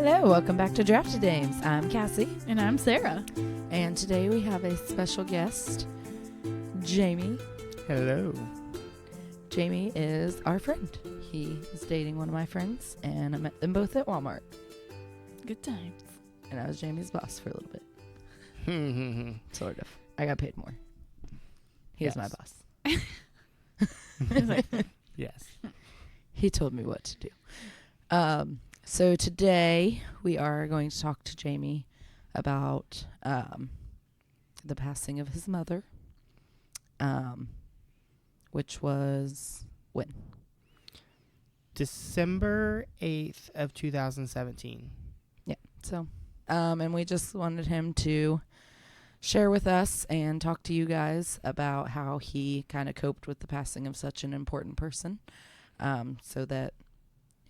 Hello, welcome back to Drafty Dames. I'm Cassie. And I'm Sara. And today we have a special guest, Jamie. Hello. Jamie is our friend. He is dating one of my friends, and I met them both at Walmart. Good times. And I was Jamie's boss for a little bit. Sort of. I got paid more. He is my boss. Yes. He told me what to do. So today we are going to talk to Jamie about the passing of his mother, which was when? December 8th of 2017. Yeah. So, and we just wanted him to share with us and talk to you guys about how he kind of coped with the passing of such an important person, so that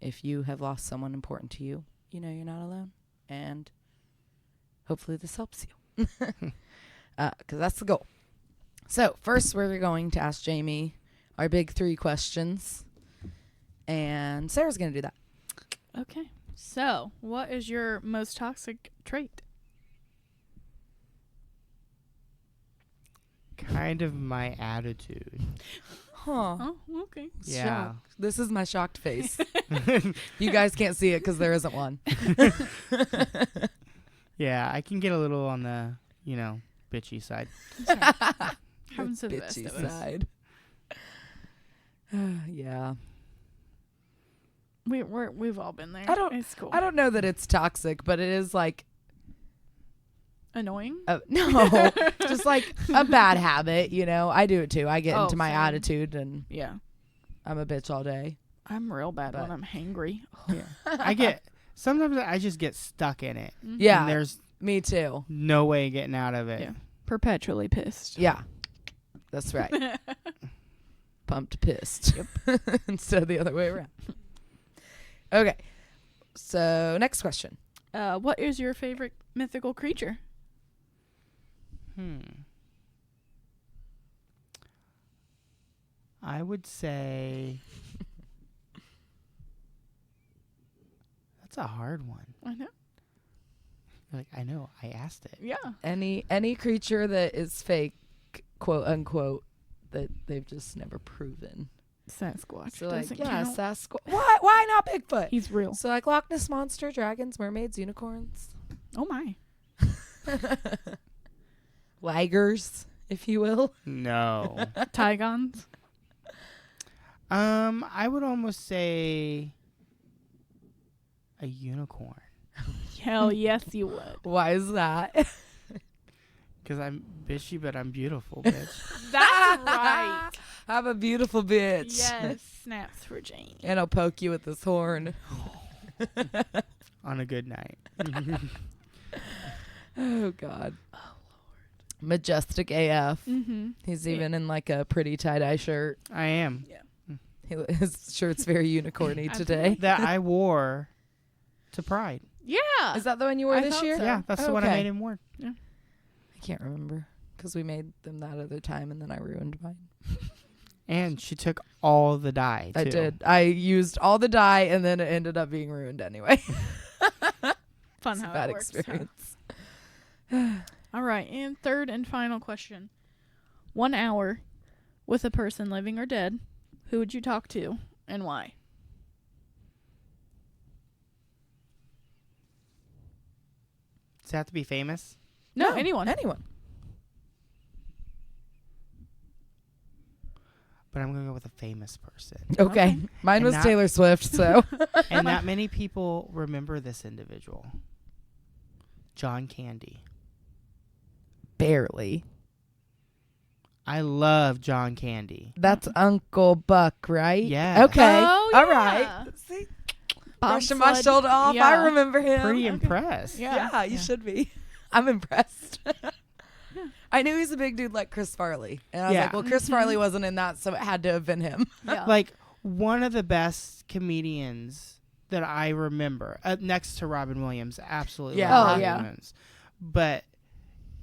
if you have lost someone important to you, you know you're not alone. And hopefully this helps you. Because that's the goal. So first we're going to ask Jamie our big 3 questions. And Sarah's going to do that. Okay. So, what is your most toxic trait? Kind of my attitude. Huh. Oh, okay. Yeah. Shocked. This is my shocked face. You guys can't see it because there isn't one. Yeah, I can get a little on the, bitchy side. Happens to the best Bitchy of us. side. Yeah. We've all been there. It's cool. I don't know that it's toxic, but it is like Annoying? no, just like a bad habit, I do it too. I get into my same. attitude and Yeah. I'm a bitch all day. I'm real bad But- when I'm hangry. Yeah. Sometimes I just get stuck in it. Mhm. Yeah. And there's Me too. no way getting out of it. Yeah. Perpetually pissed. Yeah. That's right. Pumped pissed. Yep. Instead of the other way around. Okay. So next question. What is your favorite mythical creature? I would say that's a hard one. I know. I know. I asked it. Yeah. Any creature that is fake, quote unquote, that they've just never proven. Sasquatch. So doesn't yeah, count. Sasquatch. Why not Bigfoot? He's real. So like Loch Ness monster, dragons, mermaids, unicorns, Oh my. lagers, if you will. No. Tigons. I would almost say a unicorn. Hell yes, you would. Why is that? Because I'm bitchy, but I'm beautiful, bitch. That's right. I'm a beautiful bitch. Yes. Snaps for Jane. And I'll poke you with this horn. On a good night. Oh God. Oh Lord. Majestic AF. Mm-hmm. He's even in like a pretty tie-dye shirt. I am. His shirt's very unicorny today. That I wore to Pride. Yeah. Is that the one you wore I this thought year? so. Yeah, that's the one I Okay. made him wear. I can't remember because we made them that other time and then I ruined mine. And she took all the dye, too. I did. I used all the dye and then it ended up being ruined anyway. Fun It's a how bad it works. experience. All right. And third and final question. 1 hour with a person living or dead. Who would you talk to and why? Does it have to be famous? No, anyone. Anyone. But I'm going to go with a famous person. Okay. Okay. Mine And was not- Taylor Swift, so. And not many people remember this individual. John Candy. Barely. I love John Candy. That's Uncle Buck, right? Yeah. Okay. Oh, All yeah. right. See? Bobsled. Brushing my shoulder off. Yeah. I remember him. Pretty Okay. impressed. Yeah. You should be. I'm impressed. I knew he's a big dude like Chris Farley. And I was Yeah. like, well, Chris Farley wasn't in that, so it had to have been him. Yeah. Like, one of the best comedians that I remember, next to Robin Williams, absolutely. Yeah. love Oh, Robin yeah. Williams. But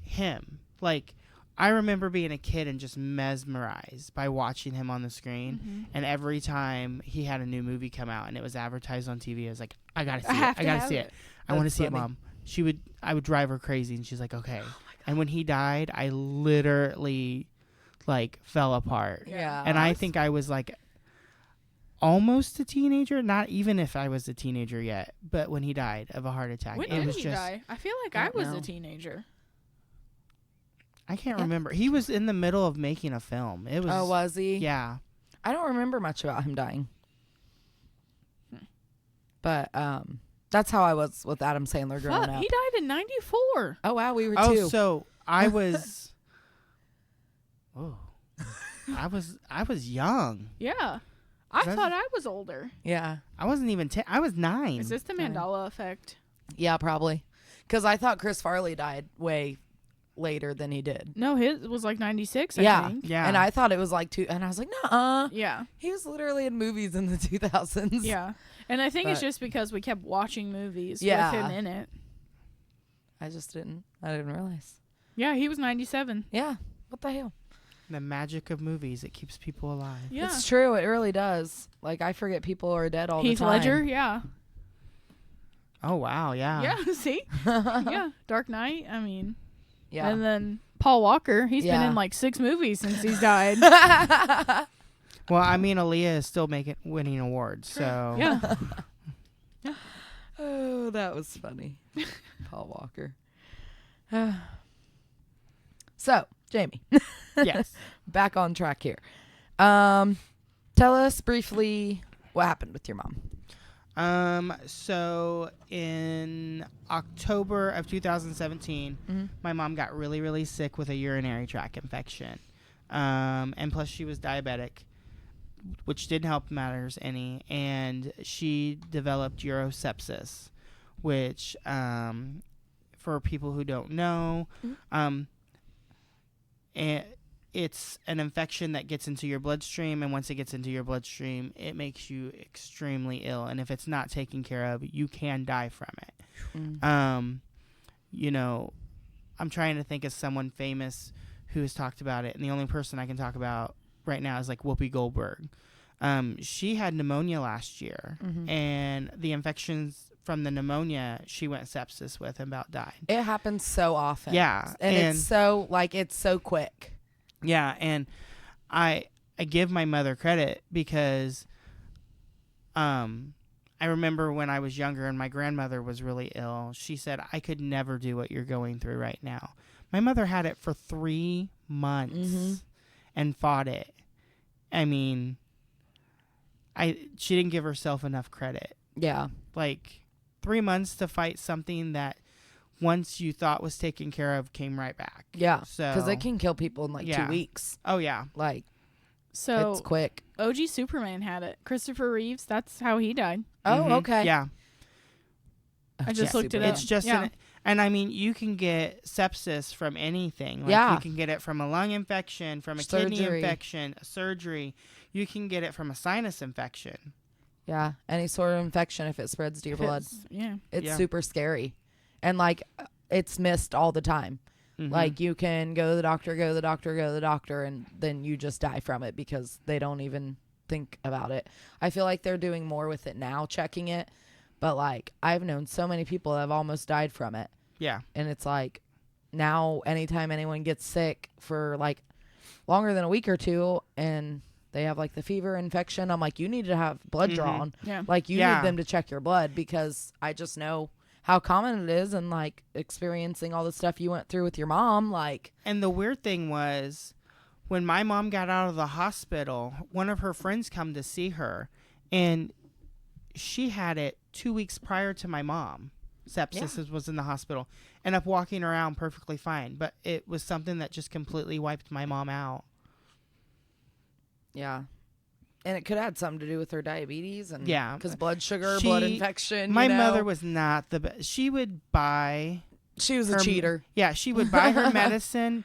him, like, I remember being a kid and just mesmerized by watching him on the screen. Mhm. And every time he had a new movie come out and it was advertised on TV, I was like, I gotta see I have it. I to gotta have see it. it. I want to That's see it, funny. Mom. I would drive her crazy, and she's like, okay. And when he died, I literally like fell apart. Yeah. And I think I was like almost a teenager, not even if I was a teenager yet, but when he died of a heart attack, When it did was he just die? I feel like I I don't was know. a teenager. I can't Yeah. remember. He was in the middle of making a film. It was Oh, was he? yeah. I don't remember much about him dying. But that's how I was with Adam Sandler growing Fuck, up. he died in 94. Oh wow, we were Oh, too. so I was I was young. Yeah. I That's- thought I was older. Yeah. I wasn't even 10. I was 9. Is this the Mandela effect? Yeah, probably. Because I thought Chris Farley died way later than he did. No, his was like 96, I Yeah. think. Yeah. And I thought it was like and I was like, nuh-uh. Yeah. He was literally in movies in the 2000s. Yeah. And I think it's But- just because we kept watching movies Yeah. with him in it. I didn't realize. Yeah, he was 97. Yeah. What the hell? the magic of movies. It keeps people alive. Yeah. It's true. It really does. Like, I forget people are dead all Heath the time. Ledger, yeah. Oh, wow. Yeah. Yeah, see? Yeah. Dark Knight, I mean. Yeah. And then Paul Walker, he's been Yeah. in like 6 movies since he's died. Well, I mean, Aaliyah is still winning awards. So Yeah. Oh, that was funny. Paul Walker. So, Jamie, yes. back on track here. Tell us briefly what happened with your mom. So in October of 2017, Mm-hmm. my mom got really, really sick with a urinary tract infection. And plus she was diabetic, which didn't help matters any. And she developed urosepsis, which, for people who don't know, it's an infection that gets into your bloodstream, and once it gets into your bloodstream, it makes you extremely ill. And if it's not taken care of, you can die from it. Mm. You know, I'm trying to think of someone famous who has talked about it, and the only person I can talk about right now is like Whoopi Goldberg. She had pneumonia last year, Mhm. and the infections from the pneumonia she went sepsis with and about died. It happens so often. Yeah, And it's so, like, it's so quick. Yeah, and I give my mother credit because I remember when I was younger and my grandmother was really ill, she said, I could never do what you're going through right now. My mother had it for 3 months Mhm. and fought it. I mean, she didn't give herself enough credit. Yeah. Like 3 months to fight something that once you thought was taken care of came right back. Yeah. So Because it can kill people in like Yeah. 2 weeks. Oh yeah. Like, So it's quick. OG Superman had it. Christopher Reeves, that's how he died. Oh, Mhm. okay. Yeah. I just looked it Superman. up. It's just Yeah. and I mean, you can get sepsis from anything. Like Yeah. you can get it from a lung infection, from a kidney Surgery. infection, a surgery. You can get it from a sinus infection. Yeah. Any sort of infection, if it spreads to your blood, Yeah. it's Yeah. super scary. And, like, it's missed all the time. Mhm. Like, you can go to the doctor, and then you just die from it because they don't even think about it. I feel like they're doing more with it now, checking it. But, like, I've known so many people that have almost died from it. Yeah. And it's like, now anytime anyone gets sick for, like, longer than a week or two and they have, like, the fever infection, I'm like, you need to have blood Mhm. drawn. Yeah. Like, you Yeah. need them to check your blood because I just know how common it is, and, like, experiencing all the stuff you went through with your mom, like, And the weird thing was, when my mom got out of the hospital, one of her friends come to see her, and she had it 2 weeks prior to my mom. Sepsis was in the hospital. Ended up walking around perfectly fine, but it was something that just completely wiped my mom out. yeah. And it could have had something to do with her diabetes and Yeah. because blood sugar, blood She- infection. My you know? mother was not the best. She would buy She was her- a cheater. Yeah, she would buy her medicine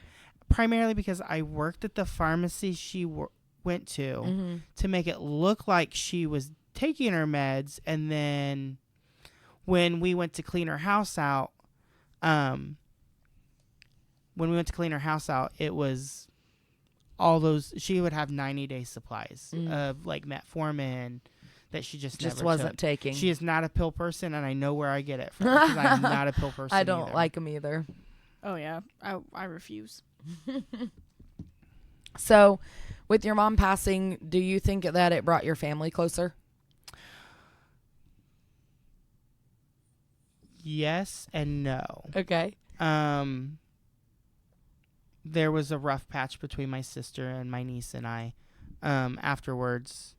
primarily because I worked at the pharmacy she went to Mm-hmm. to make it look like she was taking her meds. And then when we went to clean her house out, it was all those, she would have 90-day supplies Mm. of like metformin. that she just Just never wasn't took. taking. She is not a pill person, and I know where I get it from because I'm not a pill person. I don't either. like them either. Oh yeah, I refuse. So, with your mom passing, do you think that it brought your family closer? Yes and no. Okay. There was a rough patch between my sister and my niece and I afterwards,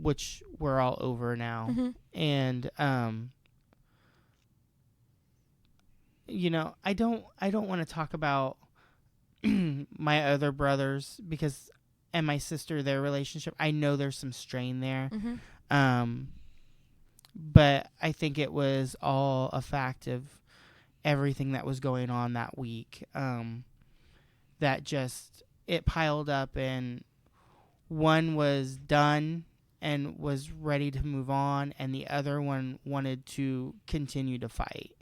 which we're all over now. Mm-hmm. And you know, I don't want to talk about my other brothers because and my sister, their relationship. I know there's some strain there. Mm-hmm. But I think it was all a fact of everything that was going on that week. That just, it piled up, and one was done and was ready to move on, and the other one wanted to continue to fight.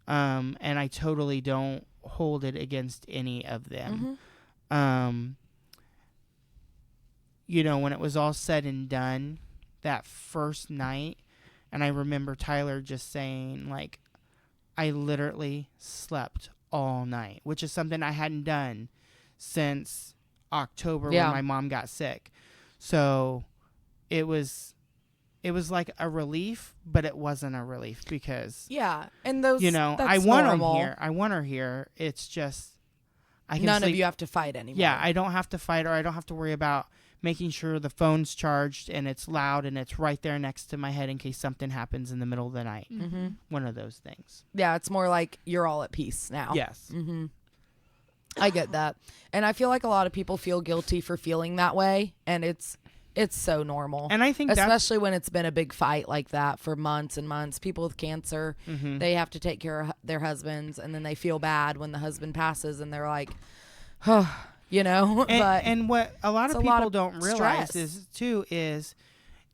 And I totally don't hold it against any of them. Mm-hmm. You know, when it was all said and done that first night, and I remember Tyler just saying, like, I literally slept all night, which is something I hadn't done since October when my mom got sick. So it was like a relief, but it wasn't a relief because and those, you know, that's I want normal. them here. I want her here. It's just I can None sleep. of you have to fight anymore. Yeah, I don't have to fight, or I don't have to worry about making sure the phone's charged and it's loud and it's right there next to my head in case something happens in the middle of the night. Mm-hmm. One of those things. Yeah, it's more like you're all at peace now. Yes. Mm-hmm. I get that. And I feel like a lot of people feel guilty for feeling that way, and it's so normal. And I think especially when it's been a big fight like that for months and months. People with cancer, they have to take care of their husbands, and then they feel bad when the husband passes, and they're like, oh, you know. And what a lot of people don't realize stress. is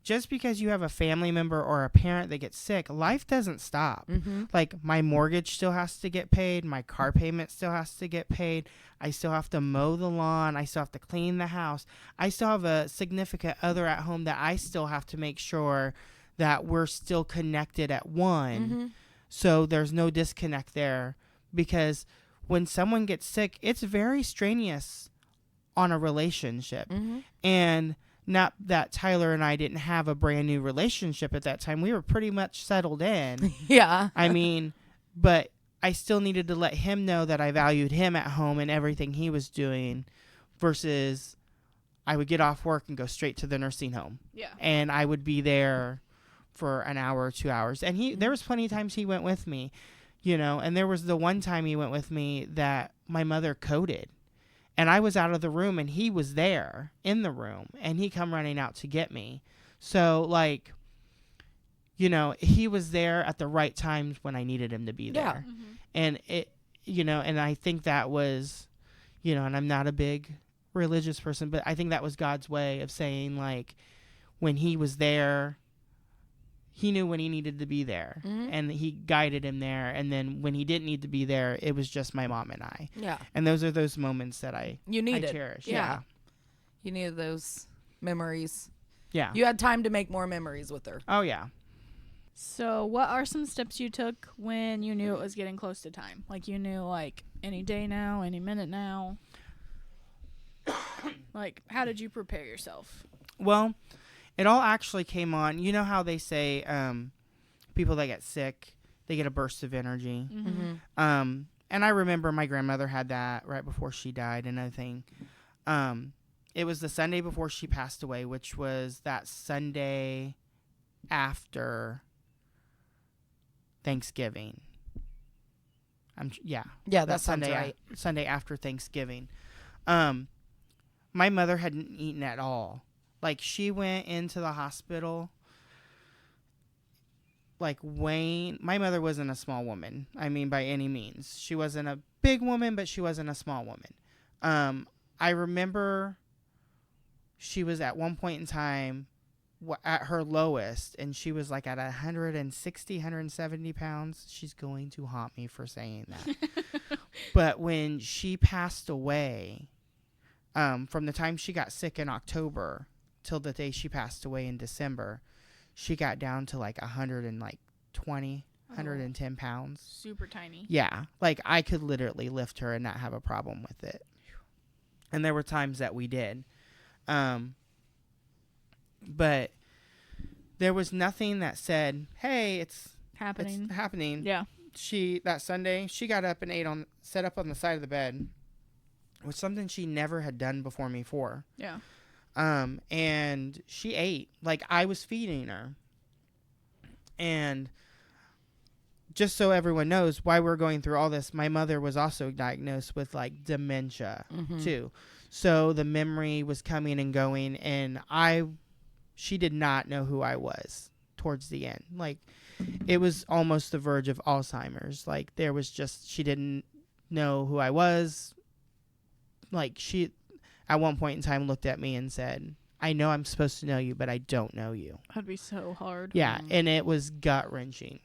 just because you have a family member or a parent that gets sick, life doesn't stop. Mm-hmm. Like, my mortgage still has to get paid. My car payment still has to get paid. I still have to mow the lawn. I still have to clean the house. I still have a significant other at home that I still have to make sure that we're still connected at one. Mm-hmm. So there's no disconnect there, because when someone gets sick, it's very strenuous on a relationship. Mm-hmm. And not that Tyler and I didn't have a brand new relationship at that time. We were pretty much settled in. Yeah. I mean, but I still needed to let him know that I valued him at home and everything he was doing, versus I would get off work and go straight to the nursing home. Yeah. And I would be there for an hour or 2 hours. And there was plenty of times he went with me, you know, and there was the one time he went with me that my mother coded. And I was out of the room, and he was there in the room, and he come running out to get me. So, like, you know, he was there at the right times when I needed him to be there. Yeah. Mm-hmm. And it, you know, and I think that was, you know, and I'm not a big religious person, but I think that was God's way of saying, like, when he was there, he knew when he needed to be there, and he guided him there. And then when he didn't need to be there, it was just my mom and I. Yeah. And those are those moments that I cherish. Yeah. You needed those memories. Yeah. You had time to make more memories with her. Oh, yeah. So, what are some steps you took when you knew it was getting close to time? Like, you knew, like, any day now, any minute now? Like, how did you prepare yourself? Well, it all actually came on. You know how they say people that get sick, they get a burst of energy. Mm-hmm. And I remember my grandmother had that right before she died and everything. It was the Sunday before she passed away, which was that Sunday after Thanksgiving. Yeah, that sounds right. Sunday after Thanksgiving. My mother hadn't eaten at all. Like, she went into the hospital, like, my mother wasn't a small woman. I mean, by any means. She wasn't a big woman, but she wasn't a small woman. I remember she was at one point in time at her lowest, and she was like at 160, 170 pounds. She's going to haunt me for saying that. But when she passed away, from the time she got sick in October till the day she passed away in December, she got down to like 110 pounds. Super tiny. Yeah. Like I could literally lift her and not have a problem with it. And there were times that we did. But there was nothing that said, hey, it's happening. Yeah. That Sunday, she got up and sat up on the side of the bed, was something she never had done before me for. Yeah. And she ate. Like I was feeding her. And just so everyone knows why we're going through all this, my mother was also diagnosed with like dementia too. So the memory was coming and going, and she did not know who I was towards the end. Like it was almost the verge of Alzheimer's. Like there was she didn't know who I was. Like she, at one point in time, looked at me and said, I know I'm supposed to know you, but I don't know you. That'd be so hard. Yeah. And it was gut wrenching.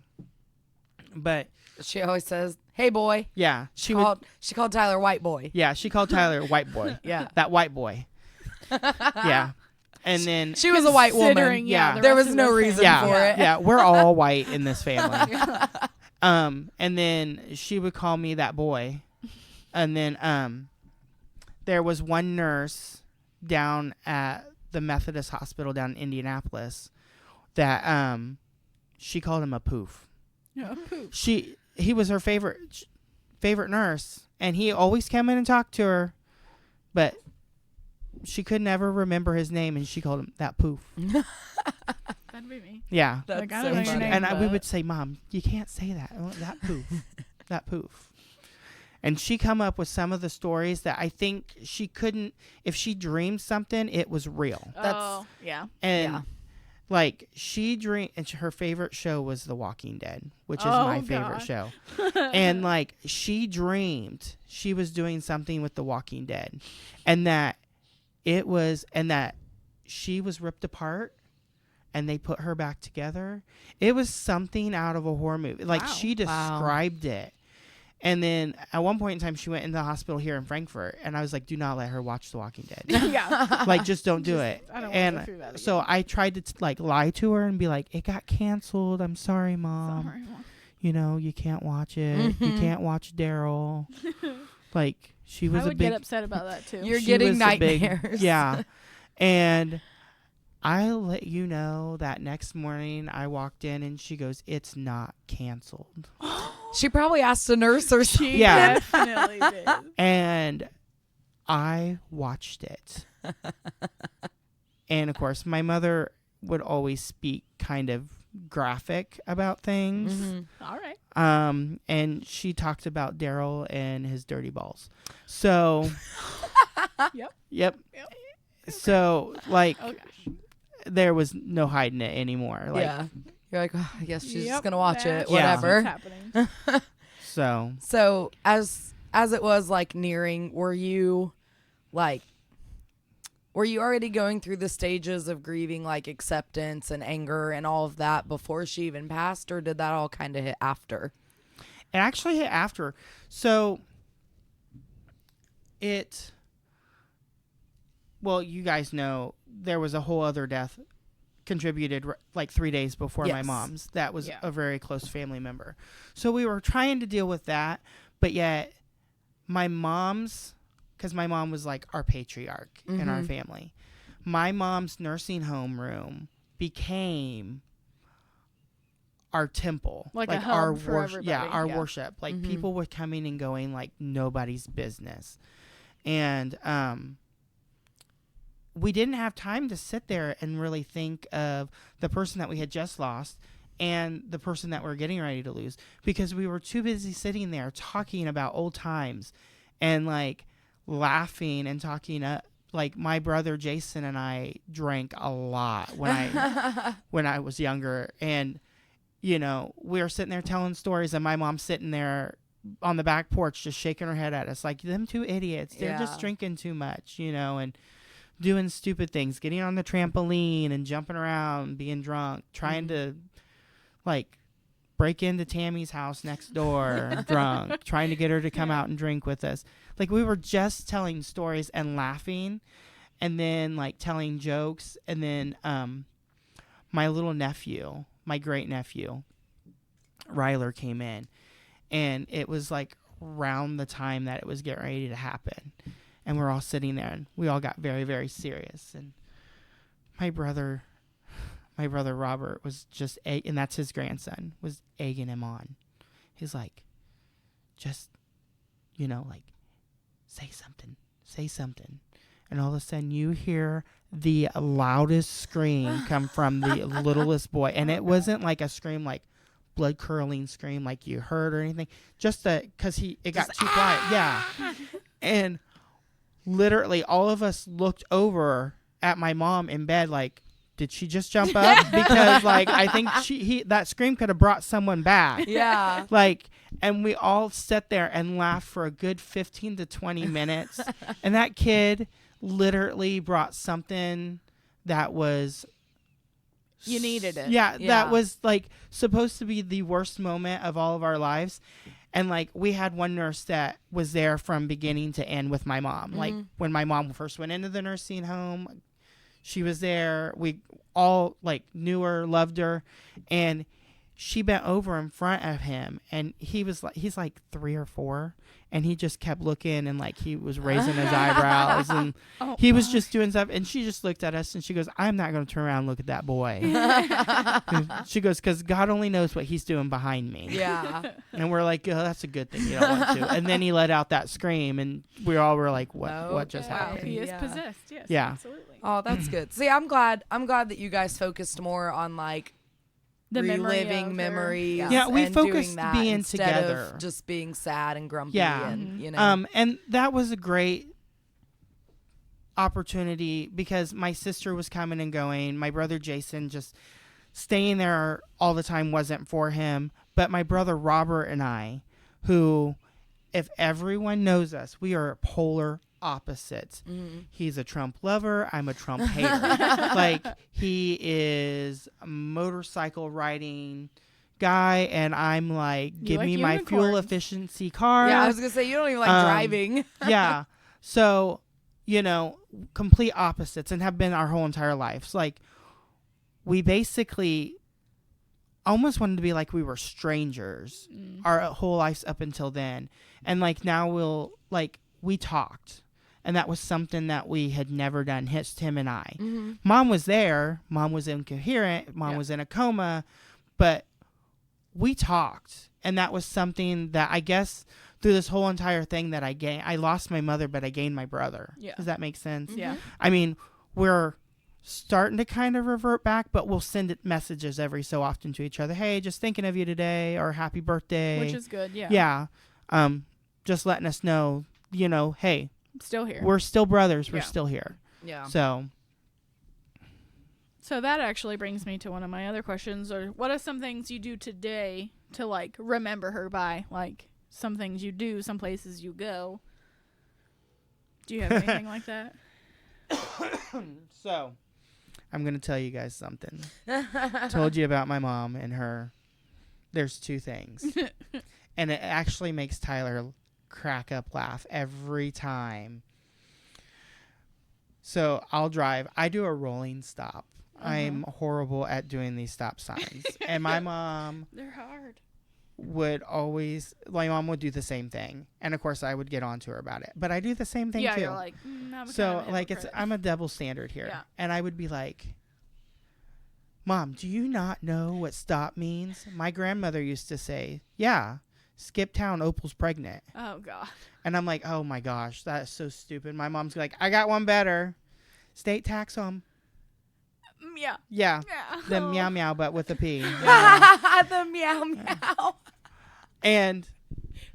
But she always says, hey boy. Yeah. She called Tyler white boy. Yeah. She called Tyler white boy. Yeah. That white boy. Yeah. And then she was a white woman. Yeah. There was no reason for it. Yeah. We're all white in this family. And then she would call me that boy. And then there was one nurse down at the Methodist Hospital down in Indianapolis that she called him a poof. Yeah, poof. He was her favorite nurse, and he always came in and talked to her, but she could never remember his name, and she called him that poof. That'd be me. Yeah. That's like, I don't know your name, and we would say, Mom, you can't say that. That poof. That poof. And she come up with some of the stories that I think she couldn't, if she dreamed something, it was real. Yeah. And like she dreamed, and her favorite show was The Walking Dead, which is my favorite show. And like she dreamed she was doing something with The Walking Dead, and that she was ripped apart and they put her back together. It was something out of a horror movie. Like she described it. And then at one point in time, she went into the hospital here in Frankfurt, and I was like, do not let her watch The Walking Dead. Yeah. Like, just don't do it. I don't and want to go through that again. So I tried to like lie to her and be like, it got canceled. I'm sorry, Mom. Sorry, Mom. You know, you can't watch it. You can't watch Daryl. Like, she was I would get upset about that too. You're getting nightmares. Yeah. And I let you know that next morning I walked in and she goes, it's not canceled. She probably asked a nurse or something. She definitely did. And I watched it. And of course, my mother would always speak kind of graphic about things. Mm-hmm. All right. And she talked about Daryl and his dirty balls. So Yep. So like there was no hiding it anymore. Like, yeah. You're like, oh, I guess she's just gonna watch it. Yeah. Whatever. Happening. So as it was like nearing, were you already going through the stages of grieving, like acceptance and anger and all of that before she even passed, or did that all kind of hit after? It actually hit after. So well, you guys know there was a whole other death contributed like 3 days before my mom's. That was a very close family member. So we were trying to deal with that, but yet my mom's, because my mom was like our patriarch in our family, my mom's nursing home room became our temple, like a hub our for everybody. our worship. Like people were coming and going like nobody's business. And we didn't have time to sit there and really think of the person that we had just lost and the person that we're getting ready to lose, because we were too busy sitting there talking about old times and like laughing and talking. Like my brother Jason and I drank a lot when I was younger, and you know, we were sitting there telling stories, and my mom's sitting there on the back porch just shaking her head at us like, them two idiots, they're just drinking too much, you know, and doing stupid things, getting on the trampoline and jumping around, being drunk, trying to like break into Tammy's house next door drunk, trying to get her to come out and drink with us. Like we were just telling stories and laughing, and then like telling jokes. And then my little nephew, my great nephew, Ryler, came in, and it was like around the time that it was getting ready to happen. And we're all sitting there, and we all got very, very serious. And my brother Robert was just, and that's his grandson, was egging him on. He's like, just, like, say something. And all of a sudden you hear the loudest scream come from the littlest boy. And it wasn't like a scream, like blood curdling scream like you heard or anything. Just because it got too quiet. Yeah. And literally all of us looked over at my mom in bed like, did she just jump up? Because like I think that scream could have brought someone back. Yeah. Like, and we all sat there and laughed for a good 15 to 20 minutes. And that kid literally brought something that was, You needed it. yeah, Yeah. that was like supposed to be the worst moment of all of our lives. And like we had one nurse that was there from beginning to end with my mom. Mm-hmm. Like when my mom first went into the nursing home, she was there. We all like knew her, loved her, and she bent over in front of him, and he's like 3 or 4, and he just kept looking, and like he was raising his eyebrows, and he was just doing stuff, and she just looked at us, and she goes, I'm not going to turn around and look at that boy. She goes, because God only knows what he's doing behind me. Yeah. And we're like, oh, that's a good thing, you don't want to. And then he let out that scream, and we all were like, what just Okay. happened? He is Yeah. possessed. Yes. Yeah. Absolutely. Oh, that's good. See, I'm glad that you guys focused more on like The memory of reliving her. memories. Yeah, we and focused doing that being instead together. of just being sad and grumpy. Yeah. And And that was a great opportunity because my sister was coming and going. My brother Jason, just staying there all the time wasn't for him. But my brother Robert and I, who, if everyone knows us, we are polar opposites. Mm-hmm. He's a Trump lover. I'm a Trump hater. Like, he is a motorcycle riding guy, and I'm like, give like me my fuel unicorns. efficiency car. Yeah, I was gonna say you don't even like driving. Yeah. So, complete opposites, and have been our whole entire lives. Like, we basically almost wanted to be like we were strangers our whole lives up until then. And like now we talked. And that was something that we had never done, just him and I. Mm-hmm. Mom was there. Mom was incoherent. Mom was in a coma. But we talked. And that was something that I guess through this whole entire thing that I gained. I lost my mother, but I gained my brother. Yeah. Does that make sense? Yeah. I mean, we're starting to kind of revert back, but we'll send messages every so often to each other. Hey, just thinking of you today, or happy birthday. Which is good. Yeah. Yeah. Just letting us know, hey, I'm still here. we're still brothers. We're Yeah. still here. Yeah. So So that actually brings me to one of my other questions. Or what are some things you do today to like remember her by? Like some things you do, some places you go. Do you have anything like that? So I'm going to tell you guys something. Told you about my mom and her. There's 2 things. And it actually makes Tyler crack up laugh every time. So I'll drive. I do a rolling stop. I'm horrible at doing these stop signs. And my mom They're hard. would do the same thing. And of course I would get on to her about it. But I do the same thing Yeah, too. you're like, I'm So kind of like hypocrite. I'm a double standard here. Yeah. And I would be like, Mom, do you not know what stop means? My grandmother used to say, yeah, skip town, Opal's pregnant. Oh god. And I'm like, oh my gosh, that is so stupid. My mom's like, I got one better. State tax home. Yeah. Yeah. Yeah. The meow meow, but with a P. The meow meow. And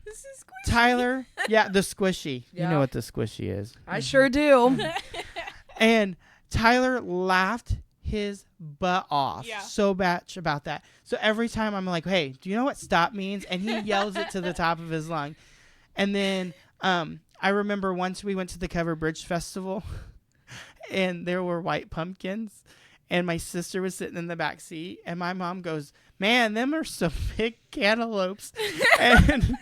This is Tyler, the squishy. You Yeah. know what the squishy is. I sure do. And Tyler laughed his butt off so much about that. So every time I'm like, hey, do you know what stop means? And he yells it to the top of his lung. And then I remember once we went to the Cover Bridge Festival and there were white pumpkins and my sister was sitting in the back seat and my mom goes, man, them are some big cantaloupes. and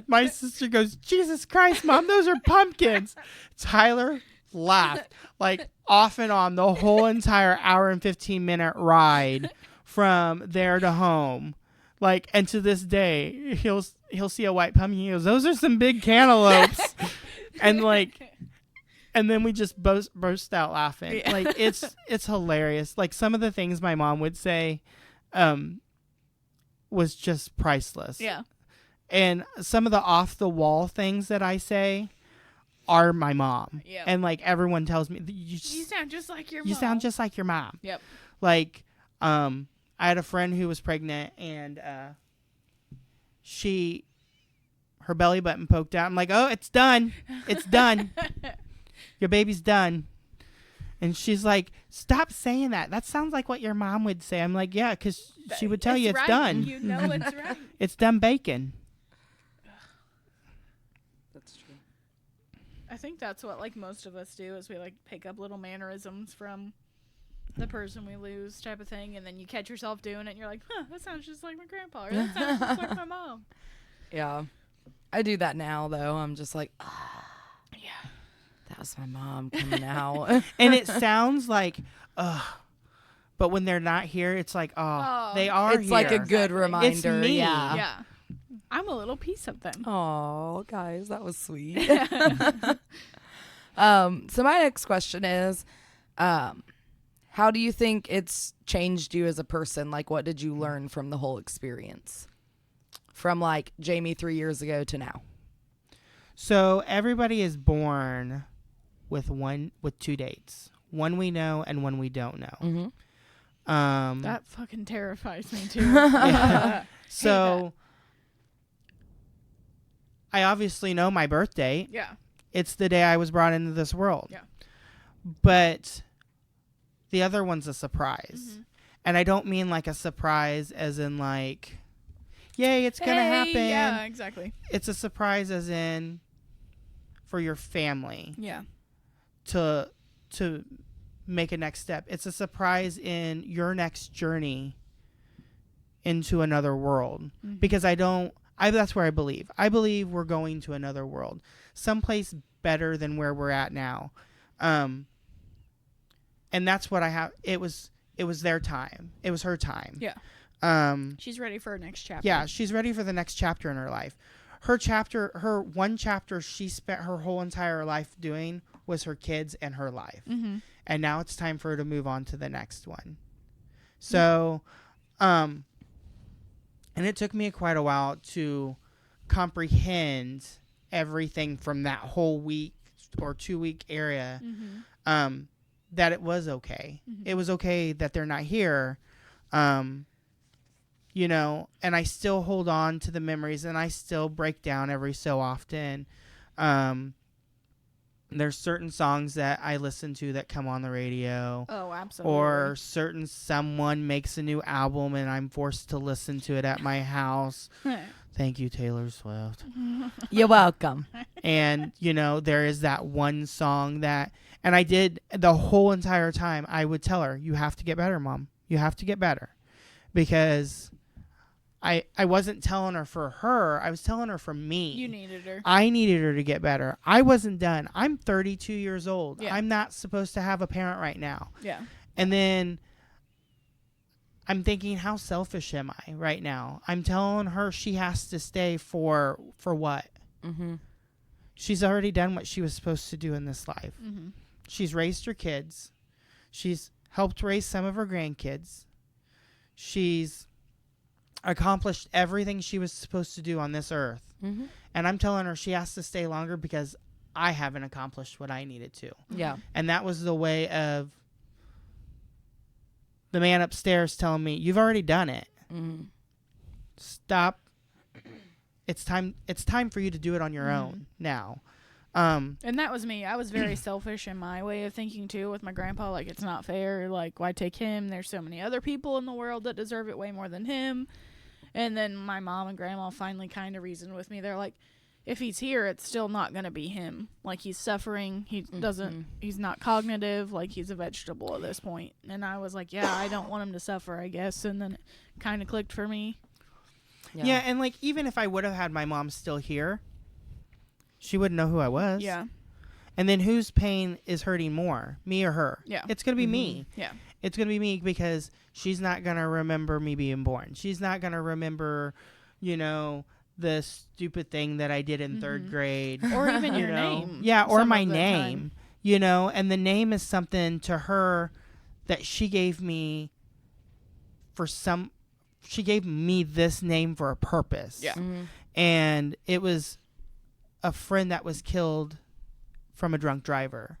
my sister goes, Jesus Christ, Mom, those are pumpkins. Tyler laughed like off and on the whole entire hour and 15-minute ride from there to home. Like, and to this day, he'll see a white pumpkin. He goes, "Those are some big cantaloupes," and then we just burst out laughing. Yeah. Like, it's hilarious. Like, some of the things my mom would say, was just priceless. Yeah. And some of the off the wall things that I say are my mom. Yeah. And like everyone tells me, You sound just like your mom. you sound just like your mom. Yep. Like, I had a friend who was pregnant and her belly button poked out. I'm like, "Oh, it's done. It's done. Your baby's done." And she's like, "Stop saying that. That sounds like what your mom would say." I'm like, "Yeah, because she would tell you it's right. done. You know it's right. It's done bacon." That's true. I think that's what like most of us do is we like pick up little mannerisms from the person we lose type of thing, and then you catch yourself doing it and you're like, "Huh, that sounds just like my grandpa, or that sounds just like my mom." Yeah. I do that now, though. I'm just like, Yeah. that was my mom coming out. And it sounds like, ugh. But when they're not here, it's like, oh, they are It's here. like a good Exactly. reminder. It's me. Yeah. Yeah. I'm a little piece of them. Oh, guys, that was sweet. So my next question is, how do you think it's changed you as a person? Like, what did you learn from the whole experience? From like Jamie 3 years ago to now. So everybody is born with two dates. One we know and one we don't know. Mm-hmm. That fucking terrifies me too. Yeah. So I obviously know my birthday. Yeah. It's the day I was brought into this world. Yeah. But the other one's a surprise. Mm-hmm. And I don't mean like a surprise as in like, yay, it's going to happen. Yeah, exactly. It's a surprise as in for your family Yeah. to make a next step. It's a surprise in your next journey into another world. Mm-hmm. Because that's where I believe. I believe we're going to another world. Someplace better than where we're at now. And that's what I have. It was their time. It was her time. Yeah. She's ready for her next chapter. Yeah, she's ready for the next chapter in her life. Her one chapter she spent her whole entire life doing was her kids and her life. Mm-hmm. And now it's time for her to move on to the next one. So, and it took me quite a while to comprehend everything from that whole week or 2 week area. Mm-hmm. That it was okay. Mm-hmm. It was okay that they're not here. You know, and I still hold on to the memories and I still break down every so often. There's certain songs that I listen to that come on the radio. Oh, absolutely. Or someone makes a new album and I'm forced to listen to it at my house. Thank you, Taylor Swift. You're welcome. And, you know, there is that one song that, and I did the whole entire time, I would tell her, "You have to get better, Mom. You have to get better." Because I wasn't telling her for her. I was telling her for me. You needed her. I needed her to get better. I wasn't done. I'm 32 years old. Yeah. I'm not supposed to have a parent right now. Yeah. And then I'm thinking, how selfish am I right now? I'm telling her she has to stay for what? Mm-hmm. She's already done what she was supposed to do in this life. Mm-hmm. She's raised her kids. She's helped raise some of her grandkids. She's accomplished everything she was supposed to do on this earth. Mm-hmm. And I'm telling her she has to stay longer because I haven't accomplished what I needed to. Yeah. And that was the way of the man upstairs telling me, "You've already done it. Mm-hmm. Stop. It's time for you to do it on your own now." And that was me. I was very selfish in my way of thinking too with my grandpa. Like, it's not fair. Like, why take him? There's so many other people in the world that deserve it way more than him. And then my mom and grandma finally kind of reasoned with me. They're like, if he's here, it's still not going to be him. Like, he's suffering. He doesn't, he's not cognitive. Like, he's a vegetable at this point. And I was like, yeah, I don't want him to suffer, I guess. And then it kind of clicked for me. Yeah, and like even if I would have had my mom still here, she wouldn't know who I was. Yeah. And then whose pain is hurting more, me or her? Yeah. It's going to be me. Yeah. It's going to be me because she's not going to remember me being born. She's not going to remember, the stupid thing that I did in third grade. Or even your know? name. Yeah, or some my of the name, time. and the name is something to her that she gave me she gave me this name for a purpose. Yeah. And it was a friend that was killed from a drunk driver.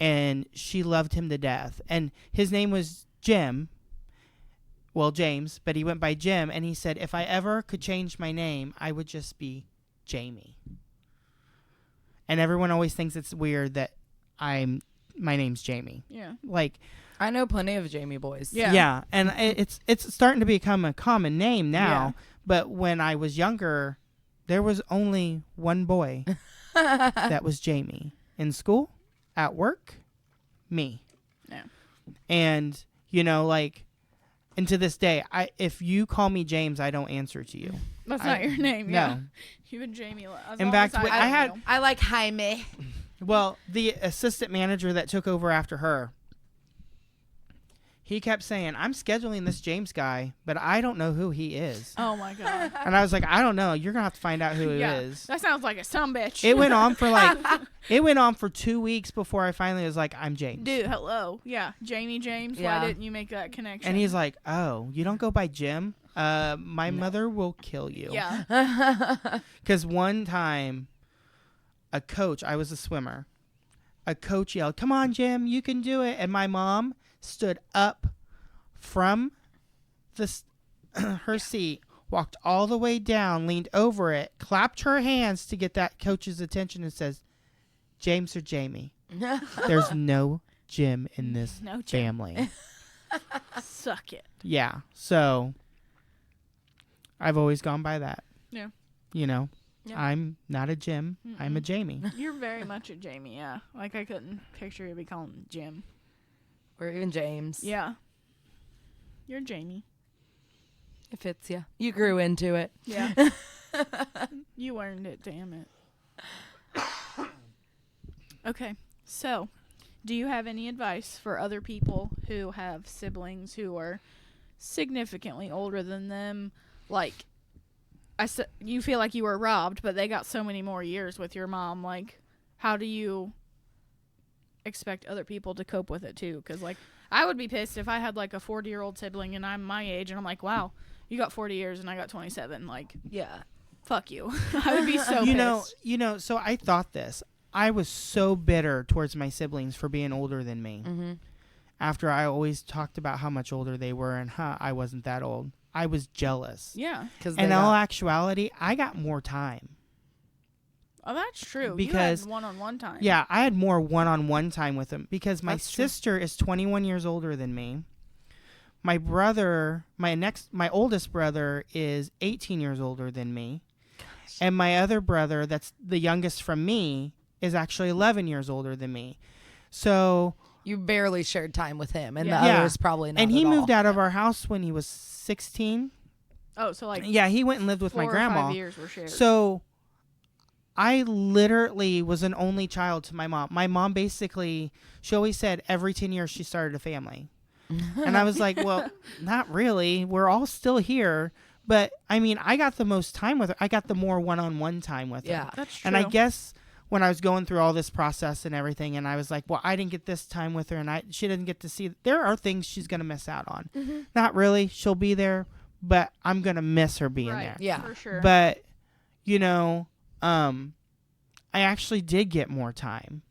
And she loved him to death. And his name was Jim. Well, James, but he went by Jim. And he said, if I ever could change my name, I would just be Jamie. And everyone always thinks it's weird that my name's Jamie. Yeah. Like, I know plenty of Jamie boys. Yeah. yeah, and it's starting to become a common name now. Yeah. But when I was younger, there was only one boy that was Jamie. In school, at work, me. Yeah. And and to this day, if you call me James, I don't answer to you. That's not your name. No. Yeah. You've been Jamie. In fact, I had I like Jaime. well, the assistant manager that took over after her. He kept saying, I'm scheduling this James guy, but I don't know who he is. Oh, my God. And I was like, I don't know. You're going to have to find out who he Yeah. is. That sounds like a sumbitch. It went on for 2 weeks before I finally was like, I'm James. Dude, hello. Yeah. Jamie James. Yeah. Why didn't you make that connection? And he's like, oh, you don't go by Jim? My mother will kill you. Yeah. Because one time, a coach, I was a swimmer, a coach yelled, come on, Jim, you can do it. And my mom stood up from her seat, walked all the way down, leaned over it, clapped her hands to get that coach's attention and says, James or Jamie? There's no Jim in this family. Suck it. Yeah. So I've always gone by that. Yeah. Yeah. I'm not a Jim. I'm a Jamie. You're very much a Jamie, yeah. Like, I couldn't picture you be calling Jim. Or even James. Yeah. You're Jamie. It fits you. You grew into it. Yeah. You earned it, damn it. Okay. So, do you have any advice for other people who have siblings who are significantly older than them? Like, you feel like you were robbed, but they got so many more years with your mom. Like, how do you expect other people to cope with it too? Because, like, I would be pissed if I had like a 40-year-old sibling and I'm my age and I'm like, wow, you got 40 years and I got 27. Like, Yeah. fuck you. I would be so pissed. So I thought this. I was so bitter towards my siblings for being older than me. Mm-hmm. After I always talked about how much older they were and I wasn't that old. I was jealous. Yeah. In all actuality, I got more time. Oh, that's true. Because you had one-on-one time. Yeah, I had more one-on-one time with them because my That's true. sister is 21 years older than me. My brother, my oldest brother is 18 years older than me. Gosh. And my other brother, that's the youngest from me, is actually 11 years older than me. So You barely shared time with him, and Yeah. the Yeah. others probably not. and he at all. moved out of our house when he was 16. Oh, so like Yeah, he went and lived with 4 my or grandma. 5 years were shared. So I literally was an only child to my mom. My mom basically, she always said every 10 years she started a family. And I was like, well, not really. We're all still here. But, I mean, I got the most time with her. I got the more one-on-one time with Yeah. her. That's true. And I guess when I was going through all this process and everything, and I was like, well, I didn't get this time with her, and she didn't get to see. There are things she's going to miss out on. Mm-hmm. Not really. She'll be there, but I'm going to miss her being right. there. Yeah. For sure. But, I actually did get more time.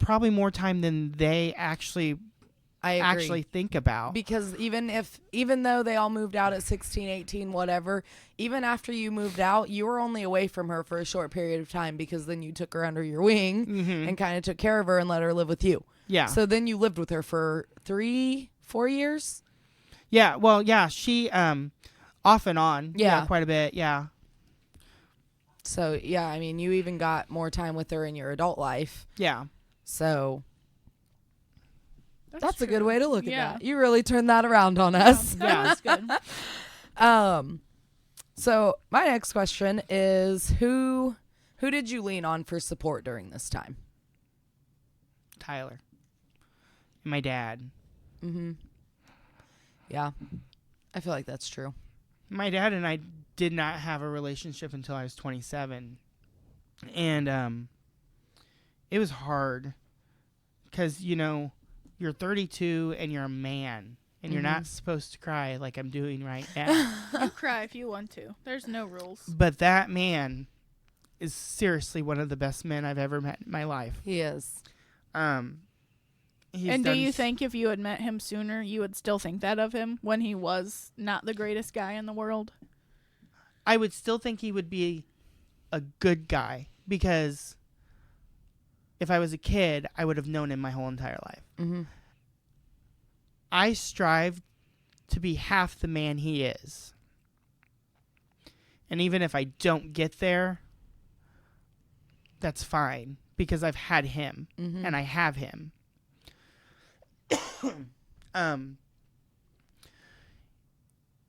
Probably more time than they actually I agree. think about. Because even though they all moved out at 16, 18, whatever, even after you moved out, you were only away from her for a short period of time because then you took her under your wing Mm-hmm. and kind of took care of her and let her live with you. Yeah. So then you lived with her for 3-4 years. Yeah. Well, yeah. She off and on. Yeah. Quite a bit. Yeah. So yeah, I mean, you even got more time with her in your adult life. Yeah. So that's a good true. way to look Yeah. at that. You really turned that around on us. Yeah, that's good. So my next question is who did you lean on for support during this time? Tyler and my dad. Mm-hmm. Yeah. I feel like that's true. My dad and I did not have a relationship until I was 27. And it was hard because, you know, you're 32 and you're a man and you're not supposed to cry like I'm doing right now. You cry if you want to. There's no rules. But that man is seriously one of the best men I've ever met in my life. He is. And do you think if you had met him sooner, you would still think that of him when he was not the greatest guy in the world? I would still think he would be a good guy because if I was a kid, I would have known him my whole entire life. Mm-hmm. I strive to be half the man he is. And even if I don't get there, that's fine because I've had him and I have him. And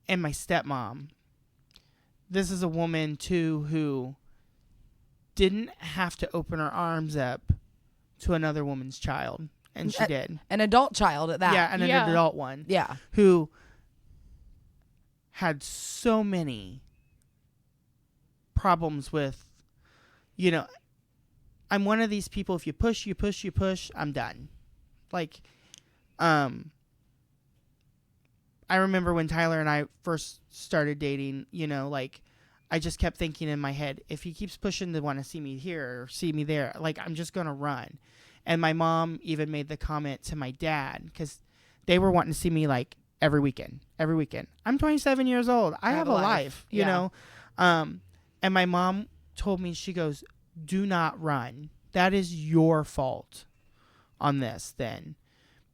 my stepmom. This is a woman too who didn't have to open her arms up to another woman's child, and she did. An adult child at that. Yeah, and an adult one. Yeah. Who had so many problems with, you know, I'm one of these people, if you push, I'm done. Like, I remember when Tyler and I first started dating, you know, like, I just kept thinking in my head, if he keeps pushing to want to see me here or see me there, like, I'm just going to run. And my mom even made the comment to my dad, because they were wanting to see me, like, every weekend. I'm 27 years old. I have a life, you know. And my mom told me, she goes, do not run. That is your fault on this then.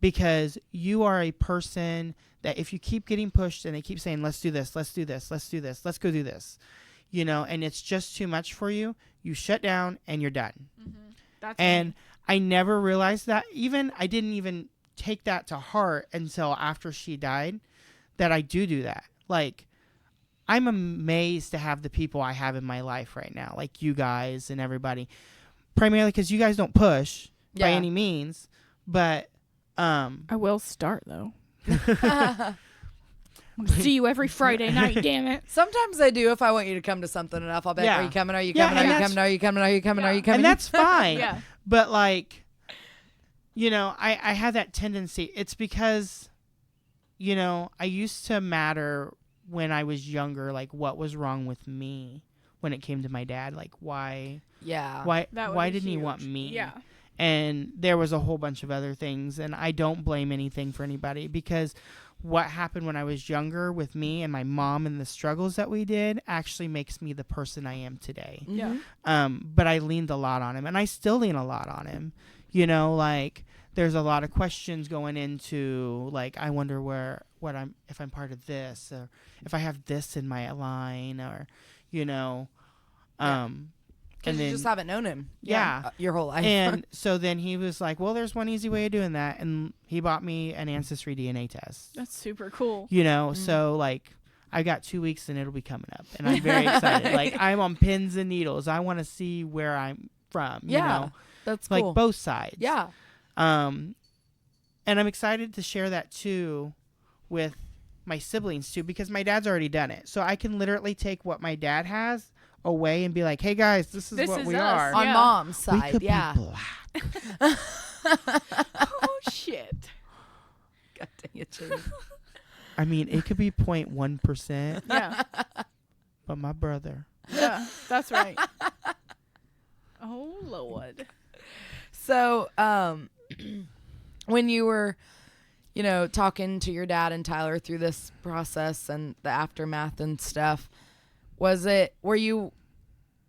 Because you are a person that if you keep getting pushed and they keep saying, let's do this, let's go do this, you know, and it's just too much for you, you shut down and you're done. And I never realized that. I didn't even take that to heart until after she died, that I do that. Like, I'm amazed to have the people I have in my life right now, like you guys and everybody, primarily because you guys don't push by any means, but I will start though. See you every Friday night, damn it. Sometimes I do if I want you to come to something enough. I'll be like, are you coming? Are you coming? Are you coming? Are you coming? Are you coming? Are you coming? And that's fine. Yeah. But like, you know, I have that tendency. It's because, you know, I used to matter when I was younger, like what was wrong with me when it came to my dad. Like why didn't he want me? Yeah. And there was a whole bunch of other things, and I don't blame anything for anybody, because what happened when I was younger with me and my mom and the struggles that we did actually makes me the person I am today. Yeah. But I leaned a lot on him, and I still lean a lot on him. You know, like there's a lot of questions going into, like, I wonder if I'm part of this, or if I have this in my line, or, you know, Because you just haven't known him. Yeah. Your whole life. And so then he was like, well, there's one easy way of doing that. And he bought me an Ancestry DNA test. That's super cool. You know, so like I got 2 weeks and it'll be coming up. And I'm very excited. Like I'm on pins and needles. I want to see where I'm from. You know? That's like cool. both sides. Yeah. And I'm excited to share that too with my siblings too, because my dad's already done it. So I can literally take what my dad has away and be like, hey guys, this is what we us. are On mom's side. we could be black. Oh shit. God dang it, Jimmy. I mean, it could be 0.1%. Yeah. But my brother. Yeah, that's right. Oh Lord. So, when you were, you know, talking to your dad and Tyler through this process and the aftermath and stuff, were you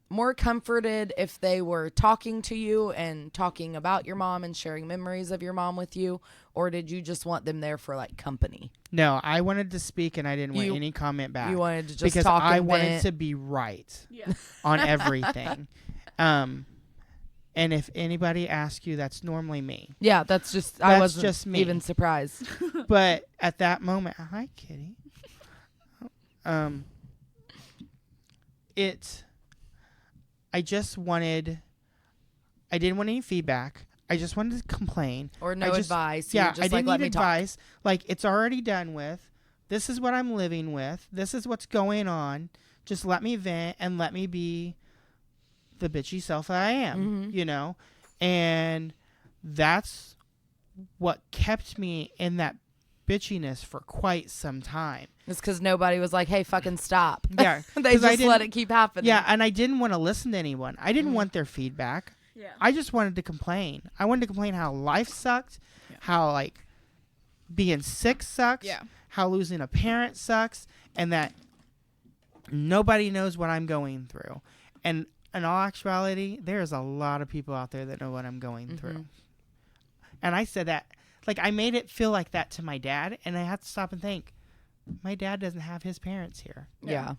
more comforted if they were talking to you and talking about your mom and sharing memories of your mom with you, or did you just want them there for like company? No, I wanted to speak and I didn't want any comment back. You wanted to just because talk I and wanted vent. to be right Yeah. on everything. And if anybody asks you, that's normally me. Yeah, that's I wasn't just me. even surprised. But at that moment, hi Kitty. I didn't want any feedback. I just wanted to complain. Or no advice. Yeah, Just I didn't let need me talk. advice. Like, it's already done with. This is what I'm living with. This is what's going on. Just let me vent and let me be the bitchy self that I am, you know? And that's what kept me in that bitchiness for quite some time. It's because nobody was like, hey, fucking stop. Yeah. They just let it keep happening. Yeah, and I didn't want to listen to anyone. I didn't want their feedback. Yeah. I just wanted to complain. I wanted to complain how life sucked, how, like, being sick sucks, how losing a parent sucks, and that nobody knows what I'm going through. And in all actuality, there's a lot of people out there that know what I'm going through. And I said that, like, I made it feel like that to my dad, and I have to stop and think, my dad doesn't have his parents here. Yeah.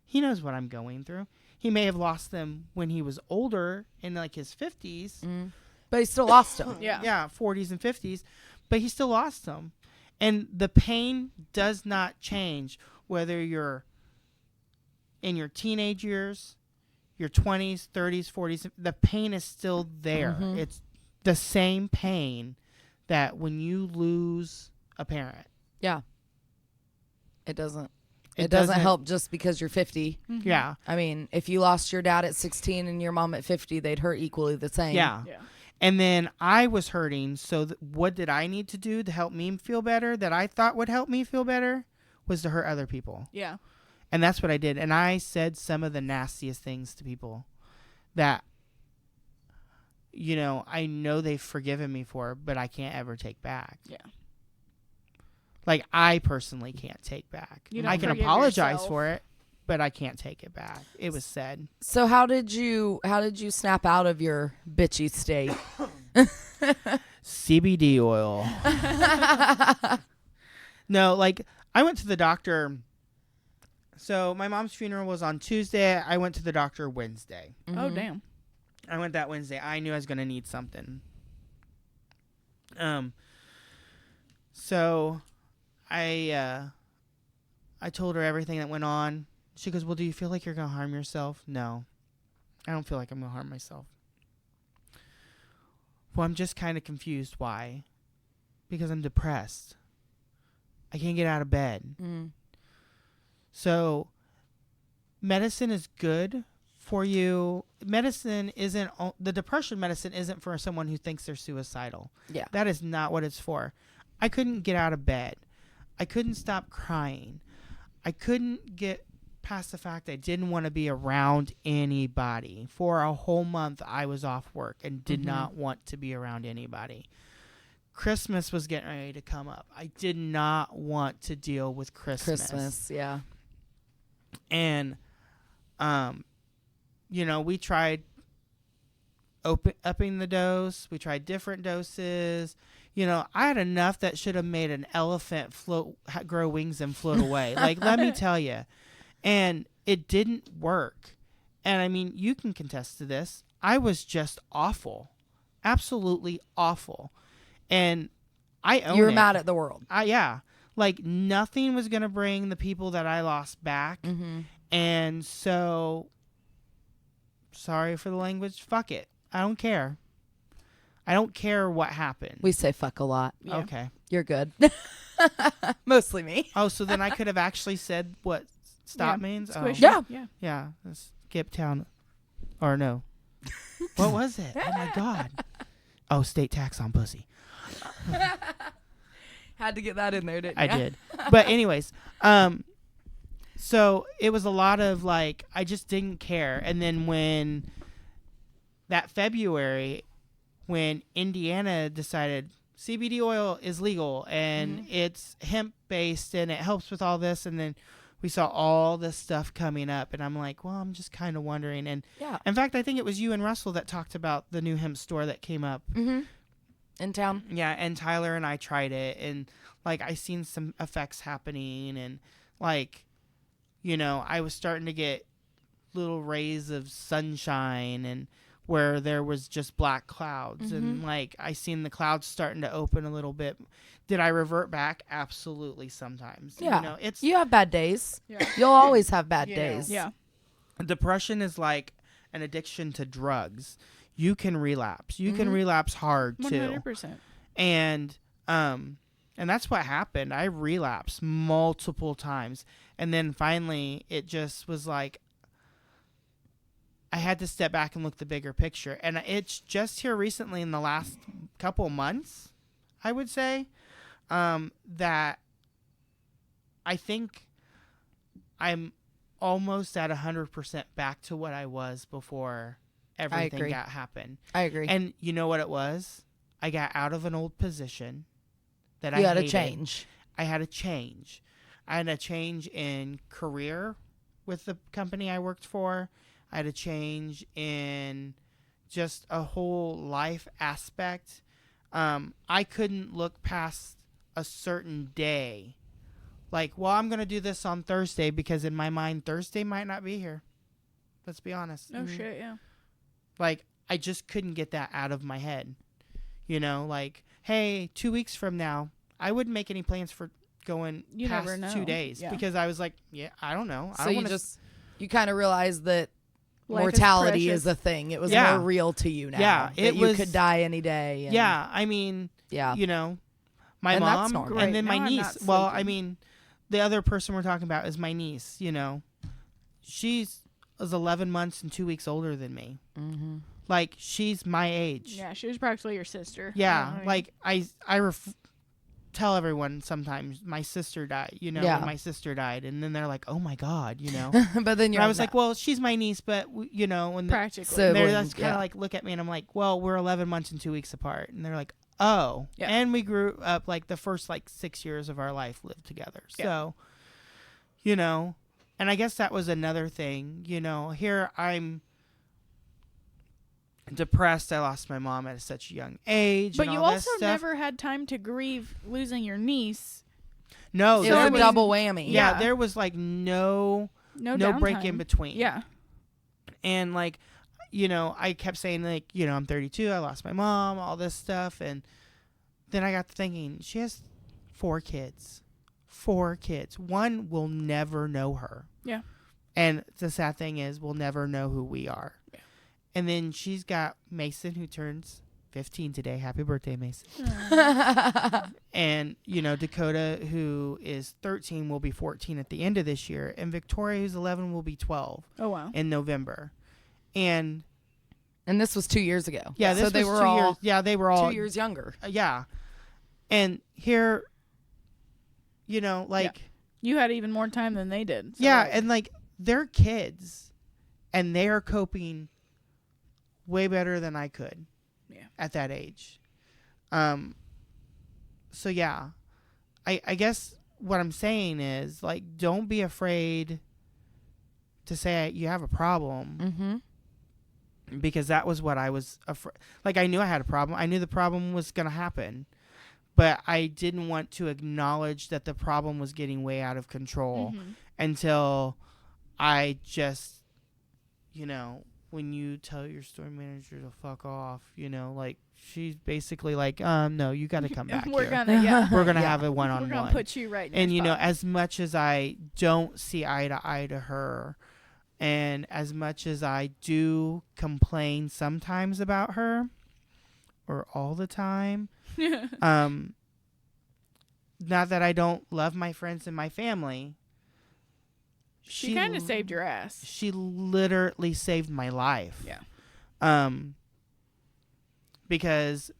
He knows what I'm going through. He may have lost them when he was older, in, like, his 50s. But he still lost them. Yeah, 40s and 50s. But he still lost them. And the pain does not change whether you're in your teenage years, your 20s, 30s, 40s. The pain is still there. It's the same pain that when you lose a parent. Yeah. It doesn't help just because you're 50. Yeah. I mean, if you lost your dad at 16 and your mom at 50, they'd hurt equally the same. Yeah. And then I was hurting, so what did I need to do to help me feel better that I thought would help me feel better was to hurt other people. Yeah. And that's what I did. And I said some of the nastiest things to people that, you know, I know they've forgiven me for, but I can't ever take back. Yeah. Like, I personally can't take back. You don't I can forgive apologize yourself. for it, but I can't take it back. It was said. So how did you snap out of your bitchy state? CBD oil. No, like, I went to the doctor. So my mom's funeral was on Tuesday. I went to the doctor Wednesday. Oh, damn. I went that Wednesday. I knew I was going to need something. So I told her everything that went on. She goes, well, do you feel like you're going to harm yourself? No, I don't feel like I'm going to harm myself. Well, I'm just kind of confused. Why? Because I'm depressed. I can't get out of bed. So medicine is good for you. Medicine isn't, the depression medicine isn't for someone who thinks they're suicidal. Yeah. That is not what it's for. I couldn't get out of bed. I couldn't stop crying. I couldn't get past the fact I didn't want to be around anybody. For a whole month, I was off work and did not want to be around anybody. Christmas was getting ready to come up. I did not want to deal with Christmas. Yeah. And, you know, we tried upping the dose. We tried different doses. You know, I had enough that should have made an elephant grow wings and float away. Like, let me tell you. And it didn't work. And, I mean, you can contest to this. I was just awful. Absolutely awful. And I own it. You were mad at the world. Yeah. Like, nothing was going to bring the people that I lost back. And so, sorry for the language. Fuck it. I don't care. I don't care what happened. We say fuck a lot. Yeah. Okay. You're good. Mostly me. Oh, so then I could have actually said what stop Yeah. means? Oh. Squish. Yeah. Yeah. Yeah. Skip town. Or no. What was it? Oh, my God. Oh, state tax on pussy. Had to get that in there, didn't I ya? did. But anyways, so it was a lot of, like, I just didn't care. And then when that February, when Indiana decided CBD oil is legal and it's hemp based and it helps with all this, and then we saw all this stuff coming up, and I'm like, well, I'm just kind of wondering. And in fact, I think it was you and Russell that talked about the new hemp store that came up in town. Yeah, and Tyler and I tried it, and, like, I seen some effects happening, and, like, you know, I was starting to get little rays of sunshine, and where there was just black clouds, and, like, I seen the clouds starting to open a little bit. Did I revert back? Absolutely, sometimes. Yeah. You know, You have bad days. Yeah. You'll always have bad You know. days. Yeah. Depression is like an addiction to drugs. you can relapse. You can relapse hard too. 100%. And that's what happened. I relapsed multiple times. And then finally it just was like, I had to step back and look the bigger picture. And it's just here recently in the last couple months, I would say, that I think I'm almost at 100% back to what I was before everything got happened. I agree. And you know what it was? I got out of an old position that I had hated. a change. I had a change. I had a change in career with the company I worked for. I had a change in just a whole life aspect. I couldn't look past a certain day. Like, well, I'm going to do this on Thursday because in my mind, Thursday might not be here. Let's be honest. Oh, shit, yeah. Like, I just couldn't get that out of my head. You know, like, hey, 2 weeks from now, I wouldn't make any plans for going past 2 days. Yeah. Because I was like, yeah, I don't know. I So don't you kind of realized that Life mortality is is a thing. It was Yeah. more real to you now. Yeah, that you could die any day. And yeah, I mean, Yeah. you know, my And that's mom normal. and then Right, my now I'm niece. not Well, I sleeping. mean, the other person we're talking about is my niece, you know. She's 11 months and 2 weeks older than me. Mm-hmm. Like, she's my age. Yeah, she was practically your sister. Yeah, I mean, like I tell everyone sometimes my sister died, you know, Yeah. when my sister died, and then they're like, "Oh my god," you know. But then And you're I was like, "Well, she's my niece, but you know," and practically. So- they're Siblings, just kind of yeah. like look at me, and I'm like, "Well, we're 11 months and 2 weeks apart," and they're like, "Oh," Yeah. and we grew up like the first like 6 years of our life lived together, Yeah. so you know, and I guess that was another thing, you know. Here I'm depressed. I lost my mom at such a young age. But and you all this also stuff. never had time to grieve losing your niece. No, it So, was I a mean- double whammy. yeah, Yeah. there was like no No break in downtime. between. Yeah. And like, you know, I kept saying like, you know, I'm 32, I lost my mom, all this stuff, and then I got to thinking, she has 4 kids. 4 kids. One will never know her. Yeah. And the sad thing is, we'll never know who we are. Yeah. And then she's got Mason, who turns 15 today. Happy birthday, Mason. And, you know, Dakota, who is 13, will be 14 at the end of this year. And Victoria, who's 11, will be 12 Oh, wow. in November. And And this was 2 years ago. yeah, this so they was were 2 all years. Yeah, they were all 2 years younger. yeah. And here, you know, like You had even more time than they did. So yeah, like, and like they're kids, and they are coping way better than I could. Yeah. At that age. So yeah, I guess what I'm saying is like, don't be afraid to say you have a problem. Mm-hmm. Because that was what I was afraid. Like, I knew I had a problem. I knew the problem was going to happen. But I didn't want to acknowledge that the problem was getting way out of control Mhm. until I just, you know, when you tell your store manager to fuck off, you know, like, she's basically like, no, you got to come back We're here. gonna, yeah. We're going to Yeah. have a We're one-on-one. gonna put you right in And, your you know, spot. as much as I don't see eye to her, and as much as I do complain sometimes about her, or all the time, not that I don't love my friends and my family. she kind of saved your ass. She literally saved my life. Yeah. Because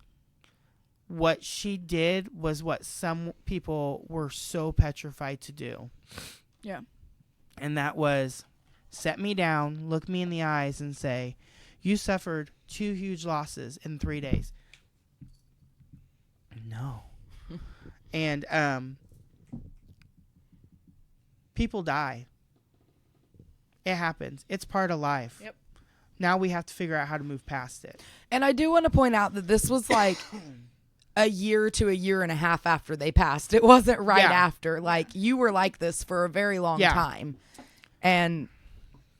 what she did was what some people were so petrified to do. Yeah. And that was set me down, look me in the eyes, and say, you suffered 2 huge losses in 3 days. No. And people die. It happens. It's part of life. Yep. Now we have to figure out how to move past it. And I do want to point out that this was like a year to a year and a half after they passed. It wasn't right Yeah. after. Like, you were like this for a very long Yeah. time. And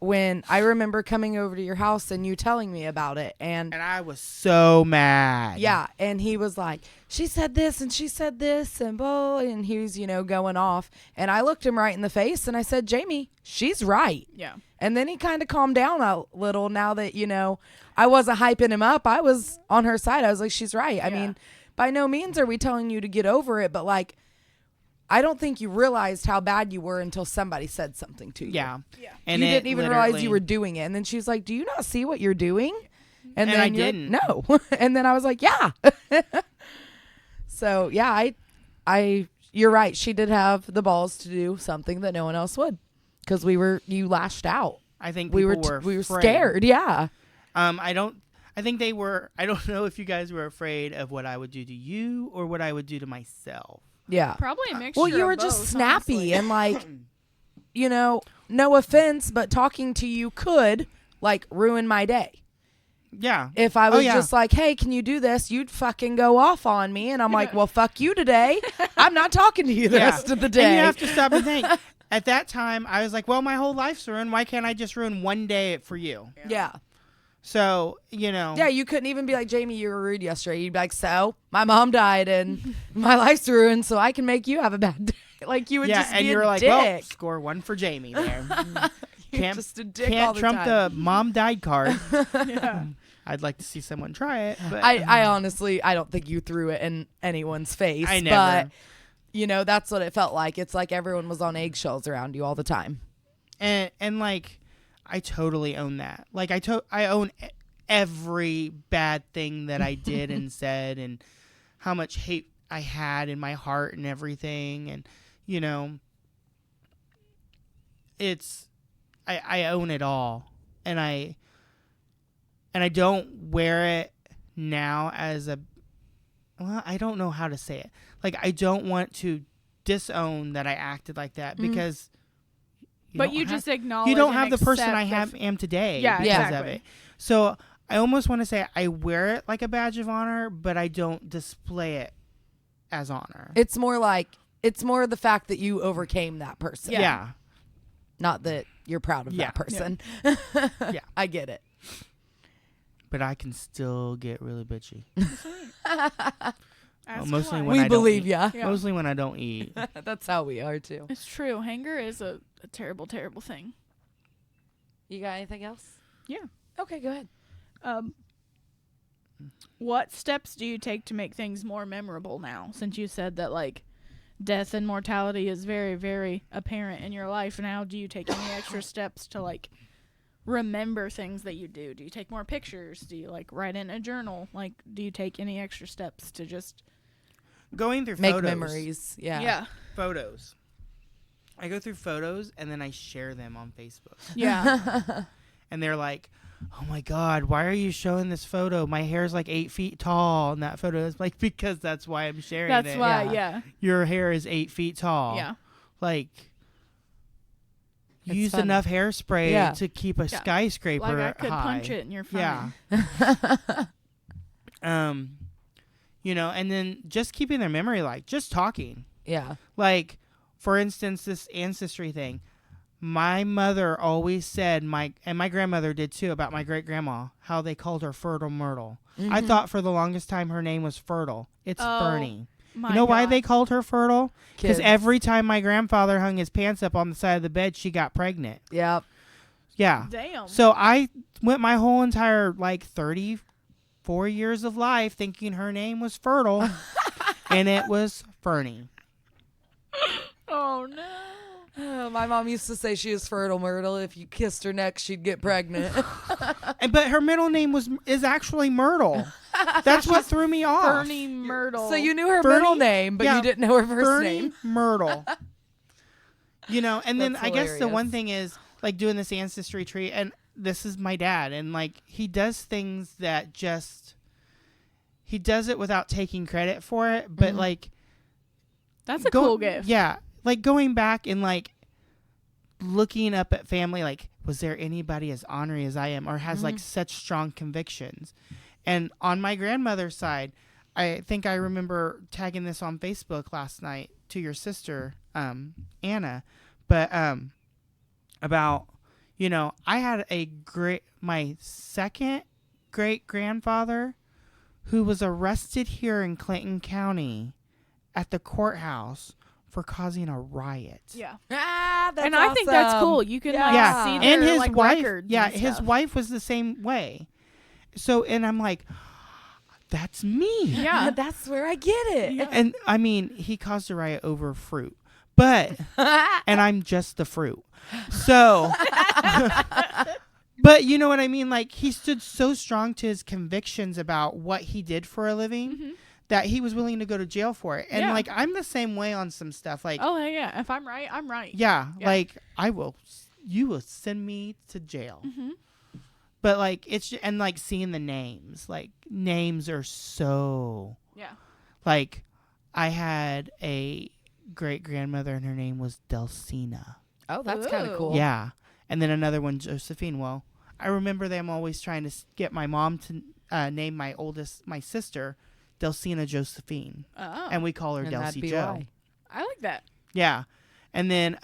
when I remember coming over to your house and you telling me about it. And I was so mad. yeah. And he was like, she said this and she said this and blah. And he was, going off. And I looked him right in the face and I said, Jamie, she's right. Yeah. And then he kind of calmed down a little now that, I wasn't hyping him up. I was on her side. I was like, she's right. I mean, by no means are we telling you to get over it, but like, I don't think you realized how bad you were until somebody said something to you. Yeah. Yeah. And you it didn't even realize you literally- were doing it. And then she's like, do you not see what you're doing? And then I you're like, didn't. no. And then I was like, yeah. So yeah, you're right. She did have the balls to do something that no one else would. Cause you lashed out. I think we were afraid. scared. Yeah. I don't know if you guys were afraid of what I would do to you or what I would do to myself. Yeah. Probably a mixture. Well, you were of just both, snappy honestly. and like, no offense, but talking to you could like ruin my day. Yeah. If I was yeah. just like, hey, can you do this? You'd fucking go off on me. And I'm like, well, fuck you today. I'm not talking to you the rest of the day. And you have to stop and think. At that time, I was like, well, my whole life's ruined. Why can't I just ruin one day for you? Yeah. So, Yeah, you couldn't even be like, Jamie, you were rude yesterday. You'd be like, so my mom died and my life's ruined, so I can make you have a bad day. Like you would just and be you're a like, dick. well, score one for Jamie there. You're just a dick all can't the trump time. the mom died card. Yeah. I'd like to see someone try it. But I honestly, I don't think you threw it in anyone's face. I never. But, that's what it felt like. It's like everyone was on eggshells around you all the time. And like, I totally own that. Like, I own every bad thing that I did and said and how much hate I had in my heart and everything. And, I own it all. And I don't wear it now as I don't know how to say it. Like, I don't want to disown that I acted like that because But you just acknowledge. you don't and have the person accept I am today Yeah, because of exactly. it. So I almost want to say I wear it like a badge of honor, but I don't display it as honor. It's more the fact that you overcame that person. Yeah. Not that you're proud of Yeah. that person. Yeah. I get it. But I can still get really bitchy. Ask mostly why. when I We don't believe eat. ya. Yeah. Mostly when I don't eat. That's how we are too. It's true. Anger is a terrible, terrible thing. You got anything else? Yeah. Okay, go ahead. What steps do you take to make things more memorable now? Since you said that like death and mortality is very, very apparent in your life now, do you take any extra steps to like remember things that you do? Do you take more pictures? Do you like write in a journal? Like, do you take any extra steps to just Going through Make photos. memories. Yeah. yeah. Photos. I go through photos and then I share them on Facebook. Yeah. And they're like, oh my God, why are you showing this photo? My hair's like 8 feet tall in that photo. It's like, because that's why I'm sharing That's it. why, Yeah. yeah. Your hair is 8 feet tall. Yeah. Like, It's use funny. enough hairspray Yeah. to keep a Yeah. skyscraper Like I could high. punch it and you're fine. Yeah. And then just keeping their memory like just talking. Yeah. Like, for instance, this ancestry thing. My mother always said, and my grandmother did too, about my great grandma, how they called her Fertile Myrtle. I thought for the longest time her name was Fertile. It's Oh, Fernie. My You know why God. they called her Fertile? Because Kids. every time my grandfather hung his pants up on the side of the bed, she got pregnant. Yep. Yeah. Damn. So I went my whole entire 34 years of life thinking her name was Fertile, and it was Fernie. Oh no. Oh, my mom used to say she was Fertile Myrtle. If you kissed her neck, she'd get pregnant. But her middle name is actually Myrtle. That's what threw me off. Fernie Myrtle. So you knew her Fernie? middle name, but Yeah. you didn't know her first Fernie name. Myrtle. And then That's I guess the one hilarious. thing is like doing this ancestry tree, and this is my dad, and like he does things that just he does it without taking credit for it, but like That's a cool gift. Yeah, like going back and like looking up at family, like was there anybody as ornery as I am, or has like such strong convictions? And on my grandmother's side, I think I remember tagging this on Facebook last night to your sister, Anna, but about You know, I had my second great grandfather who was arrested here in Clinton County at the courthouse for causing a riot. Yeah. That's And I think that's awesome. cool. You can Yeah. like Yeah, see and their his like wife. records. Yeah, and his stuff. wife was the same way. So, and I'm like, that's me. Yeah. That's where I get it. Yeah. And I mean, he caused a riot over fruit, but and I'm just the fruit. So, but you know what I mean? Like, he stood so strong to his convictions about what he did for a living Mhm. that he was willing to go to jail for it. And Yeah. like, I'm the same way on some stuff. Like, Oh yeah. If I'm right, I'm right. yeah, Yeah. like you will send me to jail. Mm-hmm. But like, and like seeing the names, like names are so, Yeah. like, I had a great grandmother and her name was Delsina. Oh, that's kind Ooh. of cool. Yeah. And then another one, Josephine. Well, I remember them always trying to get my mom to name my sister, Delsina Josephine. Oh. And we call her And that'd Delcy be Joe. why. I like that. Yeah. And then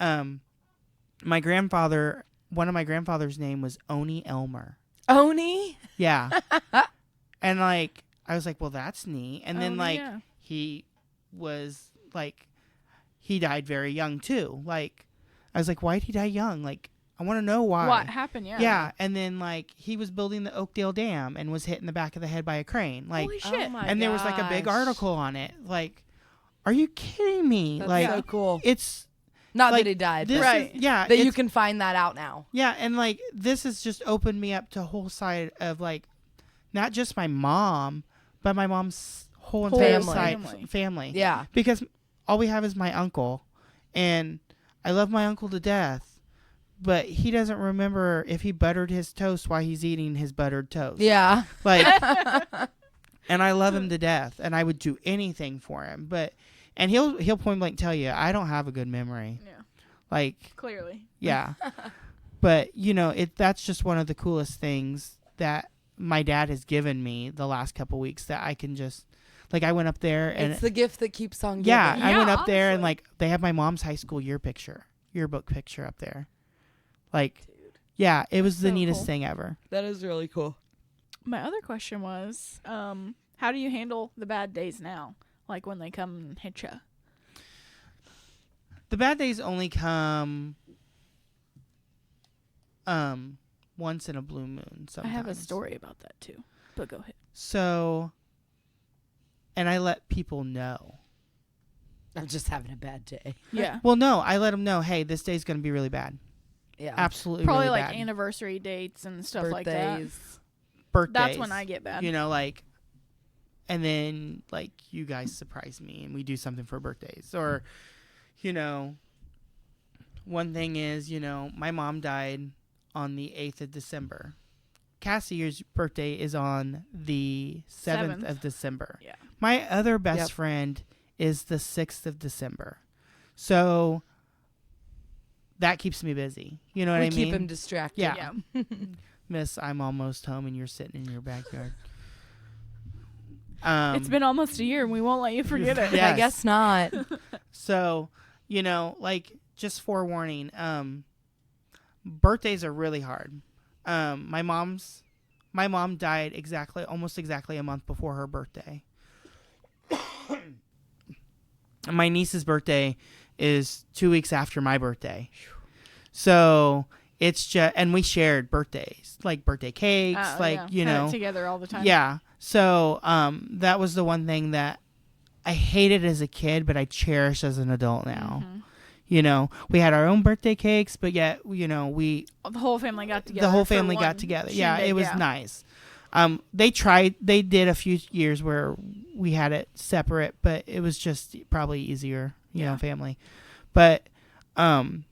my grandfather, one of my grandfather's name was Oni Elmer. Oni? Yeah. And like, I was like, well, that's neat. And then Oh, like, yeah. he was like, he died very young too. Like, I was like, why'd he die young? Like, I want to know why. What happened? Yeah. Yeah. And then like, he was building the Oakdale Dam and was hit in the back of the head by a crane. Like, Holy shit. Oh my and there was like a big gosh. article on it. Like, are you kidding me? That's like, so cool. it's Not like, that he died, this but Right. is, yeah. that you it's- can find that out now. Yeah, and like this has just opened me up to a whole side of like not just my mom, but my mom's whole entire family. family. Yeah. Because all we have is my uncle, and I love my uncle to death, but he doesn't remember if he buttered his toast while he's eating his buttered toast. Yeah. Like, and I love him to death, and I would do anything for him, and he'll point blank tell you I don't have a good memory. Yeah. Like, Clearly. yeah. But, you know, that's just one of the coolest things that my dad has given me the last couple weeks that I can just, like, I went up there and, It's the gift that keeps on giving. yeah, I Yeah, went up there and, honestly. like, they have my mom's high school yearbook picture up there. Like, yeah, it was the So neatest cool. thing ever. That is really cool. My other question was, how do you handle the bad days now? Like when they come and hit you? The bad days only come once in a blue moon sometimes. I have a story about that too, but go ahead. So, and I let people know. I'm just having a bad day. Yeah. Well, no, I let them know, hey, this day's going to be really bad. Yeah. Absolutely Probably really like bad. anniversary dates and stuff like that. Birthdays. Birthdays. That's when I get bad. You know, like, and then, like, you guys surprise me and we do something for birthdays. Or, you know, one thing is, you know, my mom died on the 8th of December. Cassie's birthday is on the 7th of December. Yeah. My other best friend is the 6th of December. So that keeps me busy. You know what I mean? We keep him distracted. Yeah. Miss, I'm almost home and you're sitting in your backyard. It's been almost a year and we won't let you forget it. Yes. I guess not. So, you know, like, just forewarning, birthdays are really hard. My mom died almost exactly a month before her birthday. My niece's birthday is 2 weeks after my birthday. So it's just, and we shared birthdays, like birthday cakes, Oh, like, yeah. you Had it know, together all the time. yeah. So, that was the one thing that I hated as a kid, but I cherish as an adult now. Mhm. You know, we had our own birthday cakes, but yet, you know, The whole family got together. the whole for family one got together. Yeah, shindig, it was nice. They did a few years where we had it separate, but it was just probably easier, you know, family. But, like,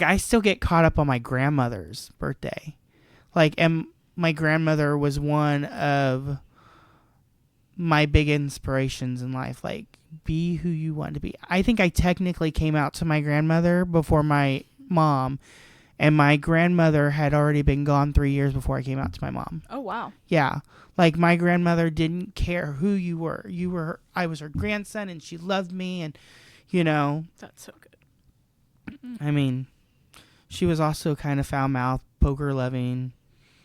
I still get caught up on my grandmother's birthday. Like, and my grandmother was one of my big inspirations in life. Like, be who you want to be. I think I technically came out to my grandmother before my mom, and my grandmother had already been gone 3 years before I came out to my mom. Oh, wow. Yeah. Like, my grandmother didn't care who you were. I was her grandson, and she loved me, and, you know, That's so good. I mean, she was also kind of foul-mouthed, poker-loving,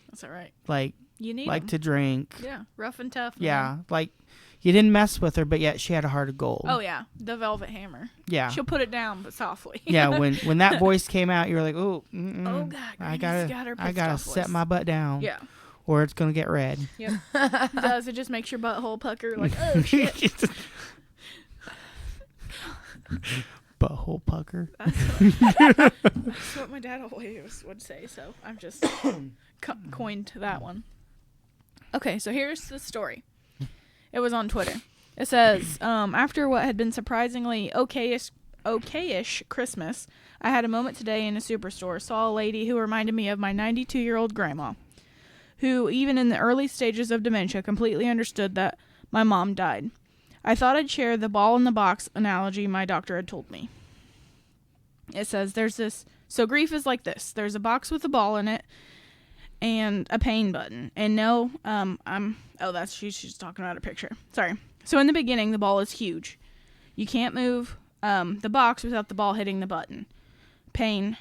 That's all right. like You need like 'em. to drink. Yeah, rough and tough. man. Yeah, like you didn't mess with her, but yet she had a heart of gold. Oh yeah, the velvet hammer. Yeah. She'll put it down, but softly. Yeah, when that voice came out, you were like, "Oh, Oh God, I Granny's gotta, got her I pissed gotta off set voice. my butt down, Yeah, or it's gonna get red." it does. It just makes your butthole pucker. Like, oh shit. Butthole pucker. That's what my dad always would say. So I'm just coined that one. Okay, so here's the story. It was on Twitter. It says, after what had been surprisingly okayish Christmas, I had a moment today in a superstore, saw a lady who reminded me of my 92-year-old grandma, who, even in the early stages of dementia, completely understood that my mom died. I thought I'd share the ball in the box analogy my doctor had told me. It says, so grief is like this. There's a box with a ball in it and a pain button. And no, she's talking about a picture. Sorry. So in the beginning, the ball is huge. You can't move the box without the ball hitting the button. The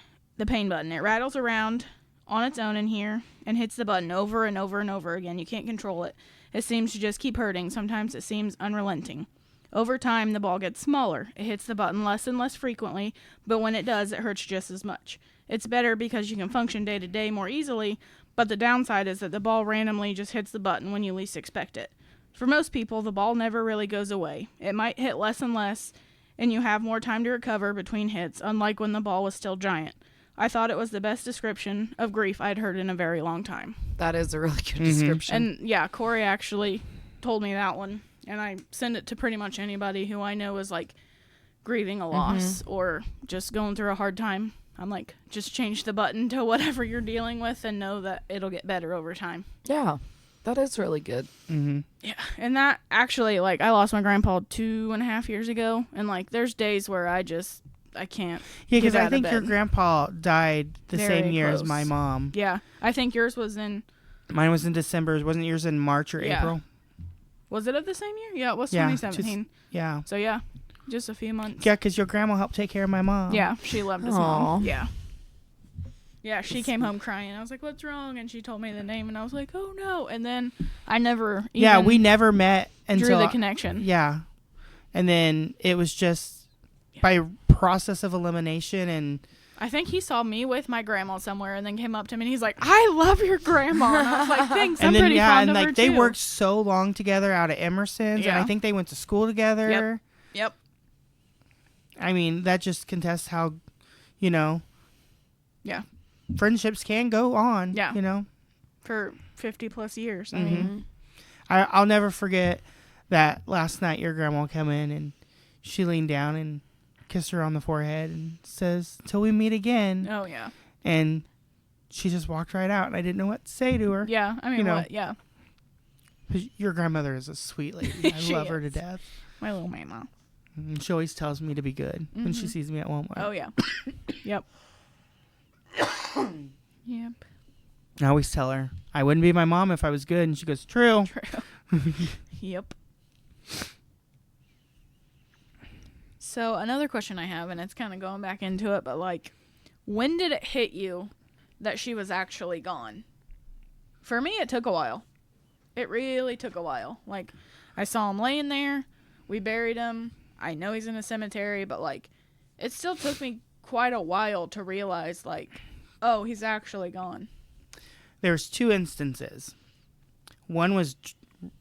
pain button. It rattles around on its own in here and hits the button over and over and over again. You can't control it. It seems to just keep hurting. Sometimes it seems unrelenting. Over time, the ball gets smaller. It hits the button less and less frequently, but when it does, it hurts just as much. It's better because you can function day to day more easily, but the downside is that the ball randomly just hits the button when you least expect it. For most people, the ball never really goes away. It might hit less and less, and you have more time to recover between hits, unlike when the ball was still giant. I thought it was the best description of grief I'd heard in a very long time. That is a really good description. And yeah, Corey actually told me that one, and I send it to pretty much anybody who I know is like grieving a loss or just going through a hard time. I'm like, just change the button to whatever you're dealing with and know that it'll get better over time. Yeah, that is really good. Mm-hmm. Yeah, and that actually, like, I lost my grandpa 2.5 years ago, and like, there's days where I can't. Yeah, because get I out of think bed. your grandpa died the Very same year as close. my mom. Yeah, I think yours was in. Mine was in December. Wasn't yours in March or Yeah. April? Was it of the same year? Yeah, it was Yeah, 2017. Yeah. So yeah, just a few months. Yeah, because your grandma helped take care of my mom. Yeah, she loved his Aw. mom. Yeah. Yeah, she came home crying. I was like, "What's wrong?" And she told me the name, and I was like, "Oh no!" And then I never. Yeah, even we never met until drew the connection. Yeah, and then it was just by process of elimination, and I think he saw me with my grandma somewhere, and then came up to me, and he's like, "I love your grandma." And I was like, "Thanks, I'm and then pretty yeah, fond and of her like they too." worked so long together out at Emerson's, and I Yeah. think they went to school together. Yep. I mean, that just contests how, Yeah. friendships can go on. Yeah. You know, For 50 plus years. I Mhm. mean, I'll never forget that last night your grandma came in and she leaned down and kissed her on the forehead and says, "Till we meet again." oh yeah. And she just walked right out, and I didn't know what to say to her. Yeah. I mean, You know. what? Yeah. 'Cause your grandmother is a sweet lady. I She love her to is. death. My little mama. And she always tells me to be good when she Mhm. sees me at Walmart. Oh yeah. Yep. Yep. I always tell her, I wouldn't be my mom if I was good. And she goes, true. True. Yep. So another question I have, and it's kind of going back into it, but like, when did it hit you that she was actually gone? For me, it took a while. It really took a while. Like, I saw him laying there. We buried him. I know he's in a cemetery, but like, it still took me quite a while to realize, like, oh, he's actually gone. There's two instances. One was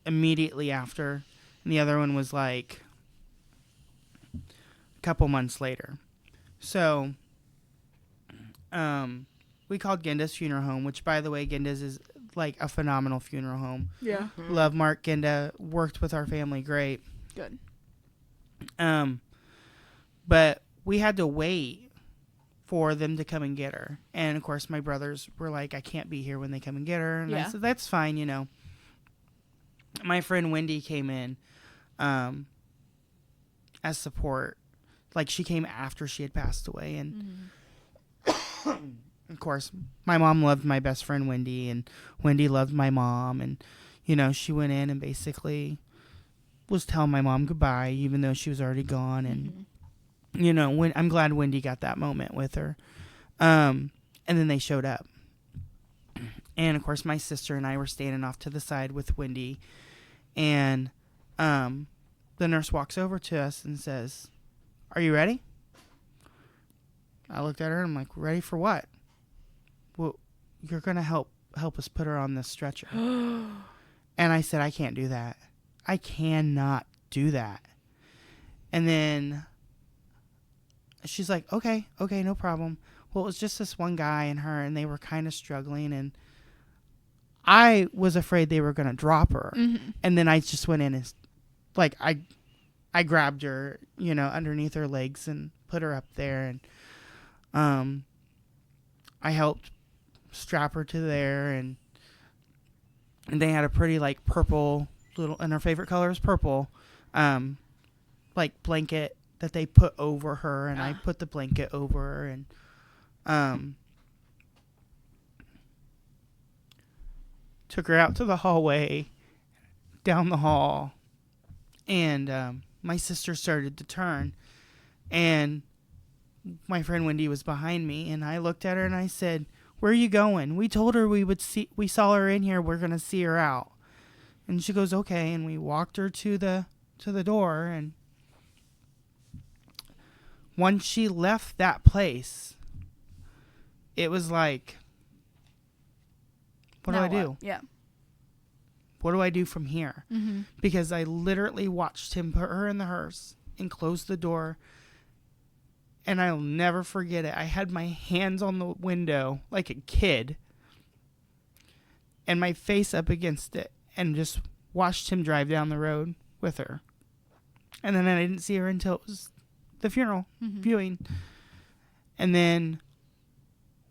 immediately after, and the other one was like a couple months later. So, we called Genda's funeral home, which, by the way, Genda's is like a phenomenal funeral home. Yeah. Love Mark Genda, worked with our family great. Good. But we had to wait for them to come and get her. And of course my brothers were like, I can't be here when they come and get her. And I Yeah. said, that's fine, you know. My friend Wendy came in as support. Like, she came after she had passed away. And of course my mom loved my best friend Wendy, and Wendy loved my mom. And, you know, she went in and basically was telling my mom goodbye, even though she was already gone. And you know, I'm glad Wendy got that moment with her. And then they showed up. And, of course, my sister and I were standing off to the side with Wendy. And the nurse walks over to us and says, "Are you ready?" I looked at her and I'm like, "Ready for what?" "Well, you're going to help us put her on this stretcher." And I said, "I can't do that. I cannot do that." And then she's like, okay, no problem. Well, it was just this one guy and her, and they were kind of struggling, and I was afraid they were going to drop her. Mm-hmm. And then I just went in and, like, I grabbed her, underneath her legs and put her up there, and I helped strap her to there, and they had a pretty, like, purple little, and her favorite color is purple, like, blanket that they put over her, and I put the blanket over her, and took her out to the hallway, down the hall, and my sister started to turn, and my friend Wendy was behind me, and I looked at her and I said, "Where are you going? We told her we saw her in here, we're gonna see her out." And she goes, "Okay," and we walked her to the door, and once she left that place, it was like, what do I do? Yeah. What do I do from here? Mm-hmm. Because I literally watched him put her in the hearse and close the door. And I'll never forget it. I had my hands on the window like a kid and my face up against it and just watched him drive down the road with her. And then I didn't see her until it was the funeral viewing. And then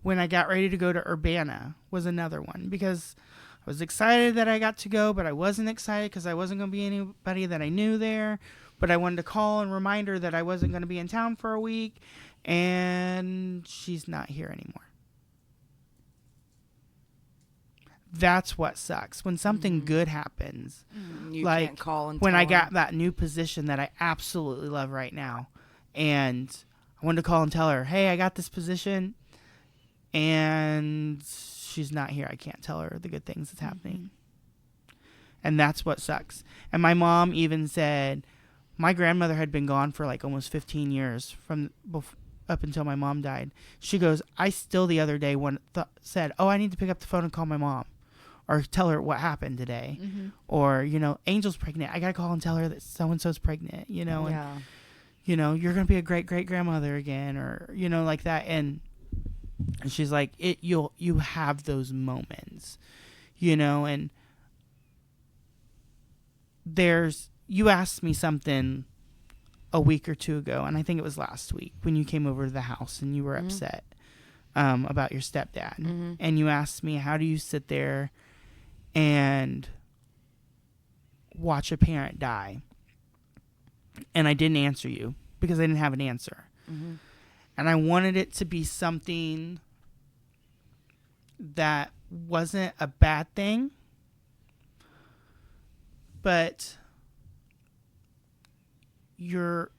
when I got ready to go to Urbana was another one, because I was excited that I got to go, but I wasn't excited because I wasn't going to be anybody that I knew there. But I wanted to call and remind her that I wasn't going to be in town for a week, and she's not here anymore. That's what sucks. When something good happens, You like can't call and when tell I got them. that new position that I absolutely love right now, and I wanted to call and tell her, "Hey, I got this position," and she's not here. I can't tell her the good things that's happening. And that's what sucks. And my mom even said, my grandmother had been gone for like almost 15 years from up until my mom died. She goes, I still the other day said, "Oh, I need to pick up the phone and call my mom or tell her what happened today." Or, Angel's pregnant. I got to call and tell her that so-and-so's pregnant, and, you're going to be a great grandmother again, or, like that. And she's like, you have those moments, and you asked me something a week or two ago, and I think it was last week when you came over to the house and you were upset about your stepdad. And you asked me, how do you sit there and watch a parent die? And I didn't answer you because I didn't have an answer. And I wanted it to be something that wasn't a bad thing, but you're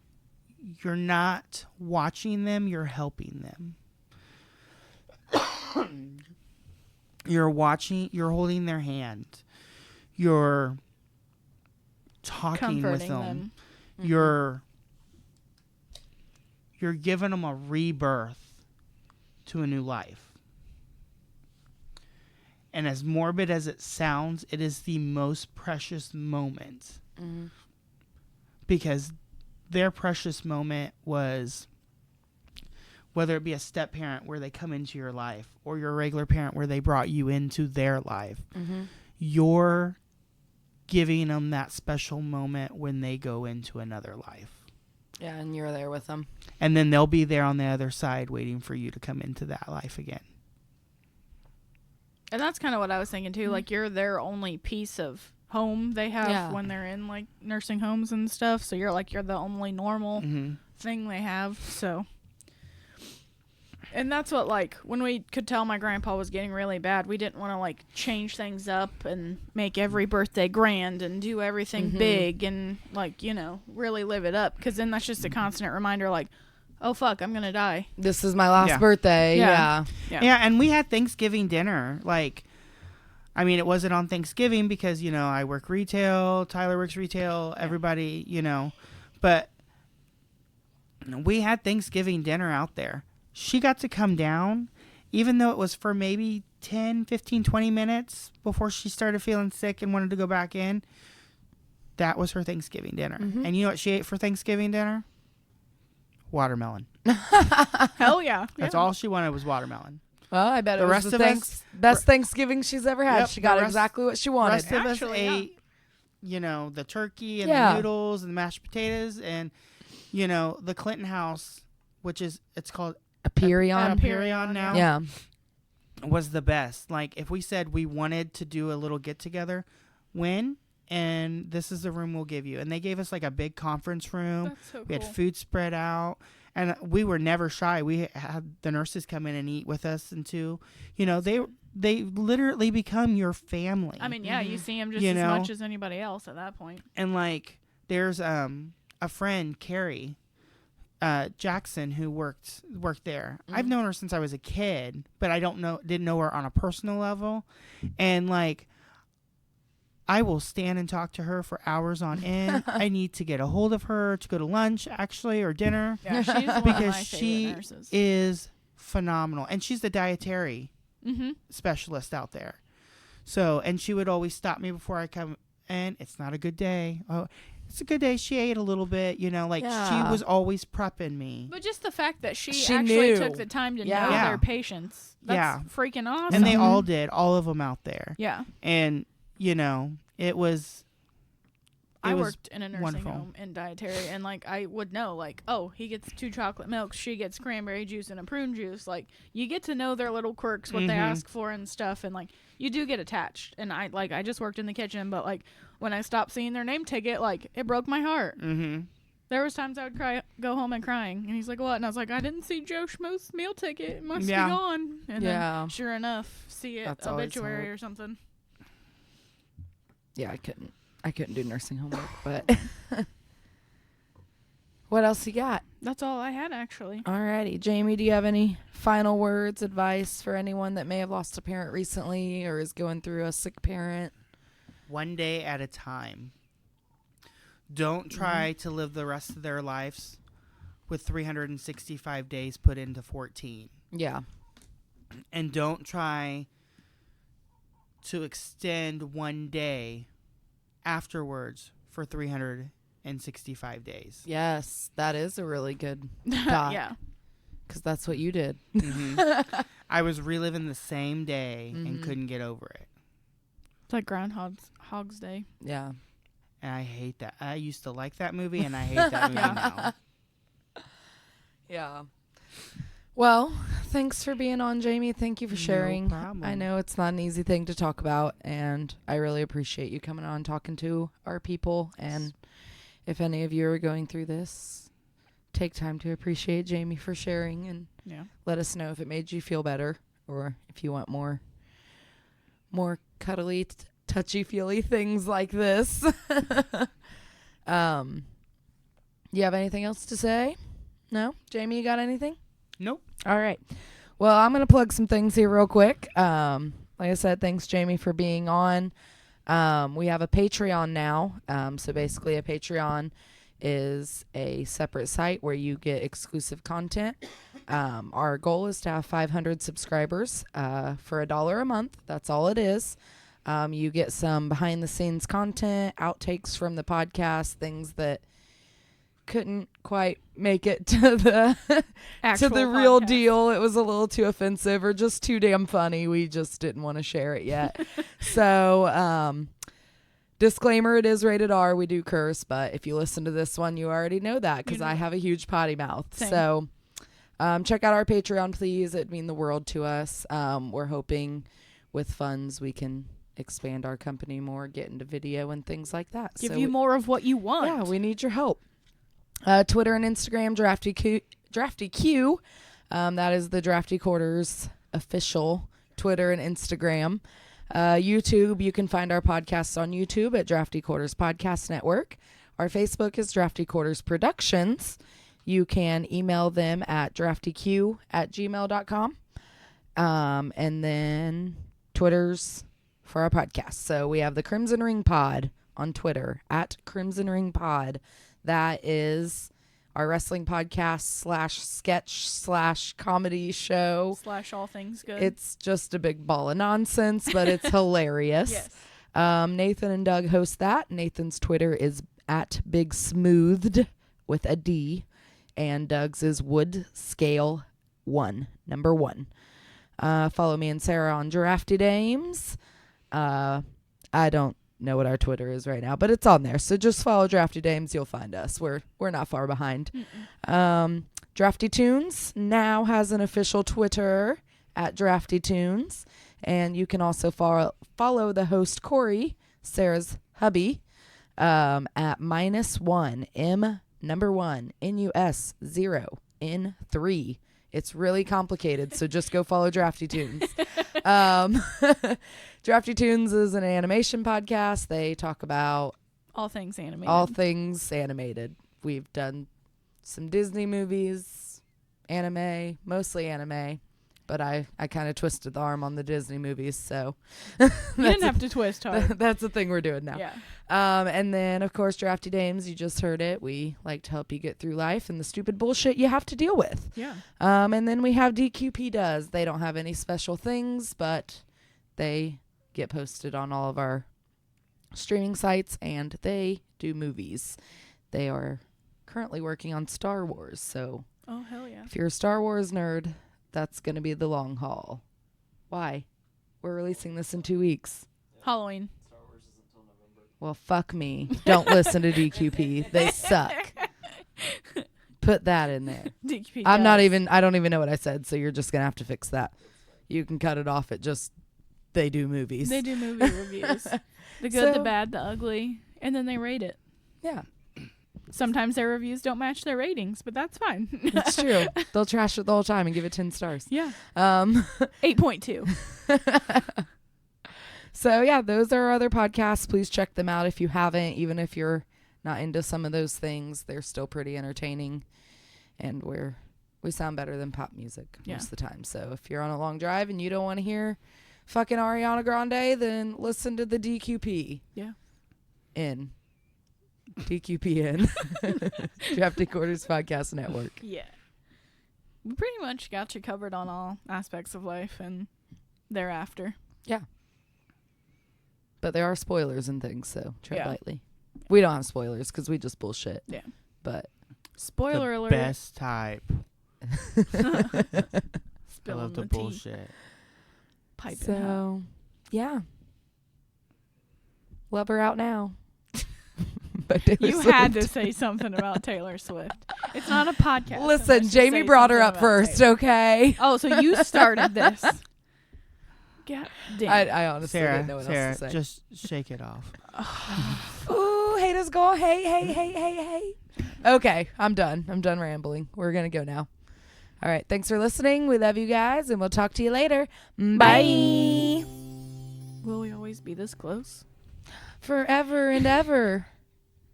not watching them, you're helping them. You're holding their hand. You're talking with them. You're giving them a rebirth to a new life. And as morbid as it sounds, it is the most precious moment. Because their precious moment was, whether it be a step parent where they come into your life or your regular parent where they brought you into their life, you're giving them that special moment when they go into another life. Yeah, and you're there with them. And then they'll be there on the other side waiting for you to come into that life again. And that's kind of what I was thinking too. Like, you're their only piece of home they have when they're in like nursing homes and stuff. So you're the only normal thing they have. So, and that's what, like, when we could tell my grandpa was getting really bad, we didn't want to like change things up and make every birthday grand and do everything big and like, really live it up. 'Cause then that's just a constant reminder, like, oh fuck, I'm gonna die. This is my last birthday. Yeah. Yeah, and we had Thanksgiving dinner. Like, I mean, it wasn't on Thanksgiving because, you know, I work retail, Tyler works retail, everybody, you know. But we had Thanksgiving dinner out there. She got to come down, even though it was for maybe 10, 15, 20 minutes before she started feeling sick and wanted to go back in. That was her Thanksgiving dinner. Mm-hmm. And you know what she ate for Thanksgiving dinner? Watermelon. Hell yeah. That's all she wanted was watermelon. Well, I bet The it was rest the of us- best Thanksgiving she's ever had. Yep, She got the rest- exactly what she The wanted. rest of us Actually, yeah. ate, you know, the turkey and Yeah. the noodles and the mashed potatoes and, you know, the Clinton house, which is, it's called Aperion. Aperion now, Yeah. was the best. Like, if we said we wanted to do a little get together, when? And this is the room we'll give you. And they gave us like a big conference room. That's so cool. We had food spread out. And we were never shy. We had the nurses come in and eat with us, and too, you know, they literally become your family. I mean, yeah, you see him just You as know? much as anybody else at that point. And like, there's a friend, Carrie Jackson, who worked there. I've known her since I was a kid, but I didn't know her on a personal level. And like, I will stand and talk to her for hours on end. I need to get a hold of her to go to lunch, actually, or dinner. Yeah, she's one of Because my she favorite nurses. is phenomenal. And she's the dietary Mm-hmm. specialist out there. So, and she would always stop me before I come in. It's not a good day. Oh, it's a good day. She ate a little bit, you know, like Yeah. she was always prepping me. But just the fact that she She actually knew. took the time to Yeah. know Yeah. their patients. That's Yeah. freaking awesome. And they all did, all of them out there. Yeah. And, you know, it was I was worked in a nursing wonderful. home in dietary, and like I would know, like, oh, he gets 2 chocolate milks, she gets cranberry juice and a prune juice. Like, you get to know their little quirks, what they Mhm. ask for and stuff, and like you do get attached. And I just worked in the kitchen, but like when I stopped seeing their name ticket, like it broke my heart. Mm-hmm. There was times I would go home and crying, and he's like, "What?" And I was like, "I didn't see Joe Schmo's meal ticket. It must Yeah. be gone." And Yeah. then, sure enough, see it That's always obituary hard. or something. Yeah, I couldn't do nursing homework, but what else you got? That's all I had, actually. Alrighty. Jamie, do you have any final words, advice for anyone that may have lost a parent recently or is going through a sick parent? One day at a time. Don't try to live the rest of their lives with 365 days put into 14. Yeah. And don't try to extend one day afterwards for 365 days. Yes, that is a really good thought. Yeah. Because that's what you did. I was reliving the same day and Mhm. couldn't get over it. It's like Groundhog's Day. Yeah. And I hate that. I used to like that movie, and I hate that movie now. Yeah. Well, thanks for being on, Jamie. Thank you for sharing. No problem. I know it's not an easy thing to talk about, and I really appreciate you coming on, talking to our people. And if any of you are going through this, take time to appreciate Jamie for sharing, and Yeah. let us know if it made you feel better or if you want more cuddly, touchy-feely things like this. You have anything else to say? No? Jamie, you got anything? Nope. All right. Well, I'm going to plug some things here real quick. Like I said, thanks, Jamie, for being on. We have a Patreon now. So basically a Patreon is a separate site where you get exclusive content. Our goal is to have 500 subscribers for $1 a month. That's all it is. You get some behind-the-scenes content, outtakes from the podcast, things that couldn't quite make it to the to the real podcast. deal. It was a little too offensive or just too damn funny. We just didn't want to share it yet. So, disclaimer, it is rated R. We do curse, but if you listen to this one, you already know that because I have a huge potty mouth. Same. So, check out our Patreon, please. It'd mean the world to us. We're hoping with funds we can expand our company more, get into video and things like that. Give So you more of what you want. yeah, we need your help. Twitter and Instagram, Drafty Q. That is the Drafty Quarters official Twitter and Instagram. YouTube, you can find our podcasts on YouTube at Drafty Quarters Podcast Network. Our Facebook is Drafty Quarters Productions. you can email them at draftyq@gmail.com. And then Twitter's for our podcast. So we have the Crimson Ring Pod on Twitter at Crimson Ring Pod. That is our wrestling podcast / sketch / comedy show / all things good. It's just a big ball of nonsense, but it's hilarious. Yes. Nathan and Doug host that. Nathan's Twitter is at Big Smoothed with a D, and Doug's is Wood Scale 1, number 1. Follow me and Sara on Drafty Dames. I don't know what our Twitter is right now, but it's on there. So just follow Drafty Dames. You'll find us. We're not far behind. Drafty Tunes now has an official Twitter at Drafty Tunes. And you can also follow the host, Corey, Sarah's hubby, at -1, M number 1, NUS 0 N3. It's really complicated, so just go follow Drafty Tunes. Drafty Tunes is an animation podcast. They talk about all things animated. All things animated. We've done some Disney movies, anime, mostly anime. But I kind of twisted the arm on the Disney movies, so. You didn't have to twist hard. That's the thing we're doing now. Yeah. And then, of course, Drafty Dames, you just heard it. We like to help you get through life and the stupid bullshit you have to deal with. Yeah. And then we have DQP Does. They don't have any special things, but they get posted on all of our streaming sites, and they do movies. They are currently working on Star Wars, so. Oh, hell yeah. If you're a Star Wars nerd, that's going to be the long haul. Why? We're releasing this in 2 weeks. Halloween. Star Wars is until November. Well, fuck me. Don't listen to DQP. They suck. Put that in there. DQP I don't even know what I said, so you're just going to have to fix that. You can cut it off at just, they do movies. They do movie reviews. The good, the bad, the ugly, and then they rate it. Yeah. Sometimes their reviews don't match their ratings, but that's fine. It's true. They'll trash it the whole time and give it 10 stars. Yeah. 8.2. So, yeah, those are our other podcasts. Please check them out if you haven't. Even if you're not into some of those things, they're still pretty entertaining. And we sound better than pop music most of the time. So if you're on a long drive and you don't want to hear fucking Ariana Grande, then listen to the DQP. Yeah. DQPN. Drafty Quarters Podcast Network. Yeah. We pretty much got you covered on all aspects of life and thereafter. Yeah. But there are spoilers and things, so tread lightly. We don't have spoilers because we just bullshit. Yeah. But spoiler the alert. Best type. I Spilling love the tea. bullshit. Pipe it out. so, yeah. Love Her Out Now. By Taylor You Swift. had to say something about Taylor Swift. It's not a podcast. Listen, unless you Jamie say brought her something up about first, Taylor. okay? Oh, so you started this. God damn. I honestly didn't know what else to say. Just shake it off. Ooh, haters go. Hey. Okay, I'm done. I'm done rambling. We're going to go now. All right, thanks for listening. We love you guys, and we'll talk to you later. Bye. Will we always be this close? Forever and ever.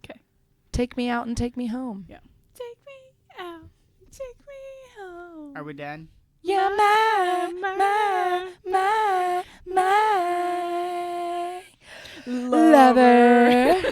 Okay. Take me out and take me home. Yeah. Take me out. Take me home. Are we done? You're my lover.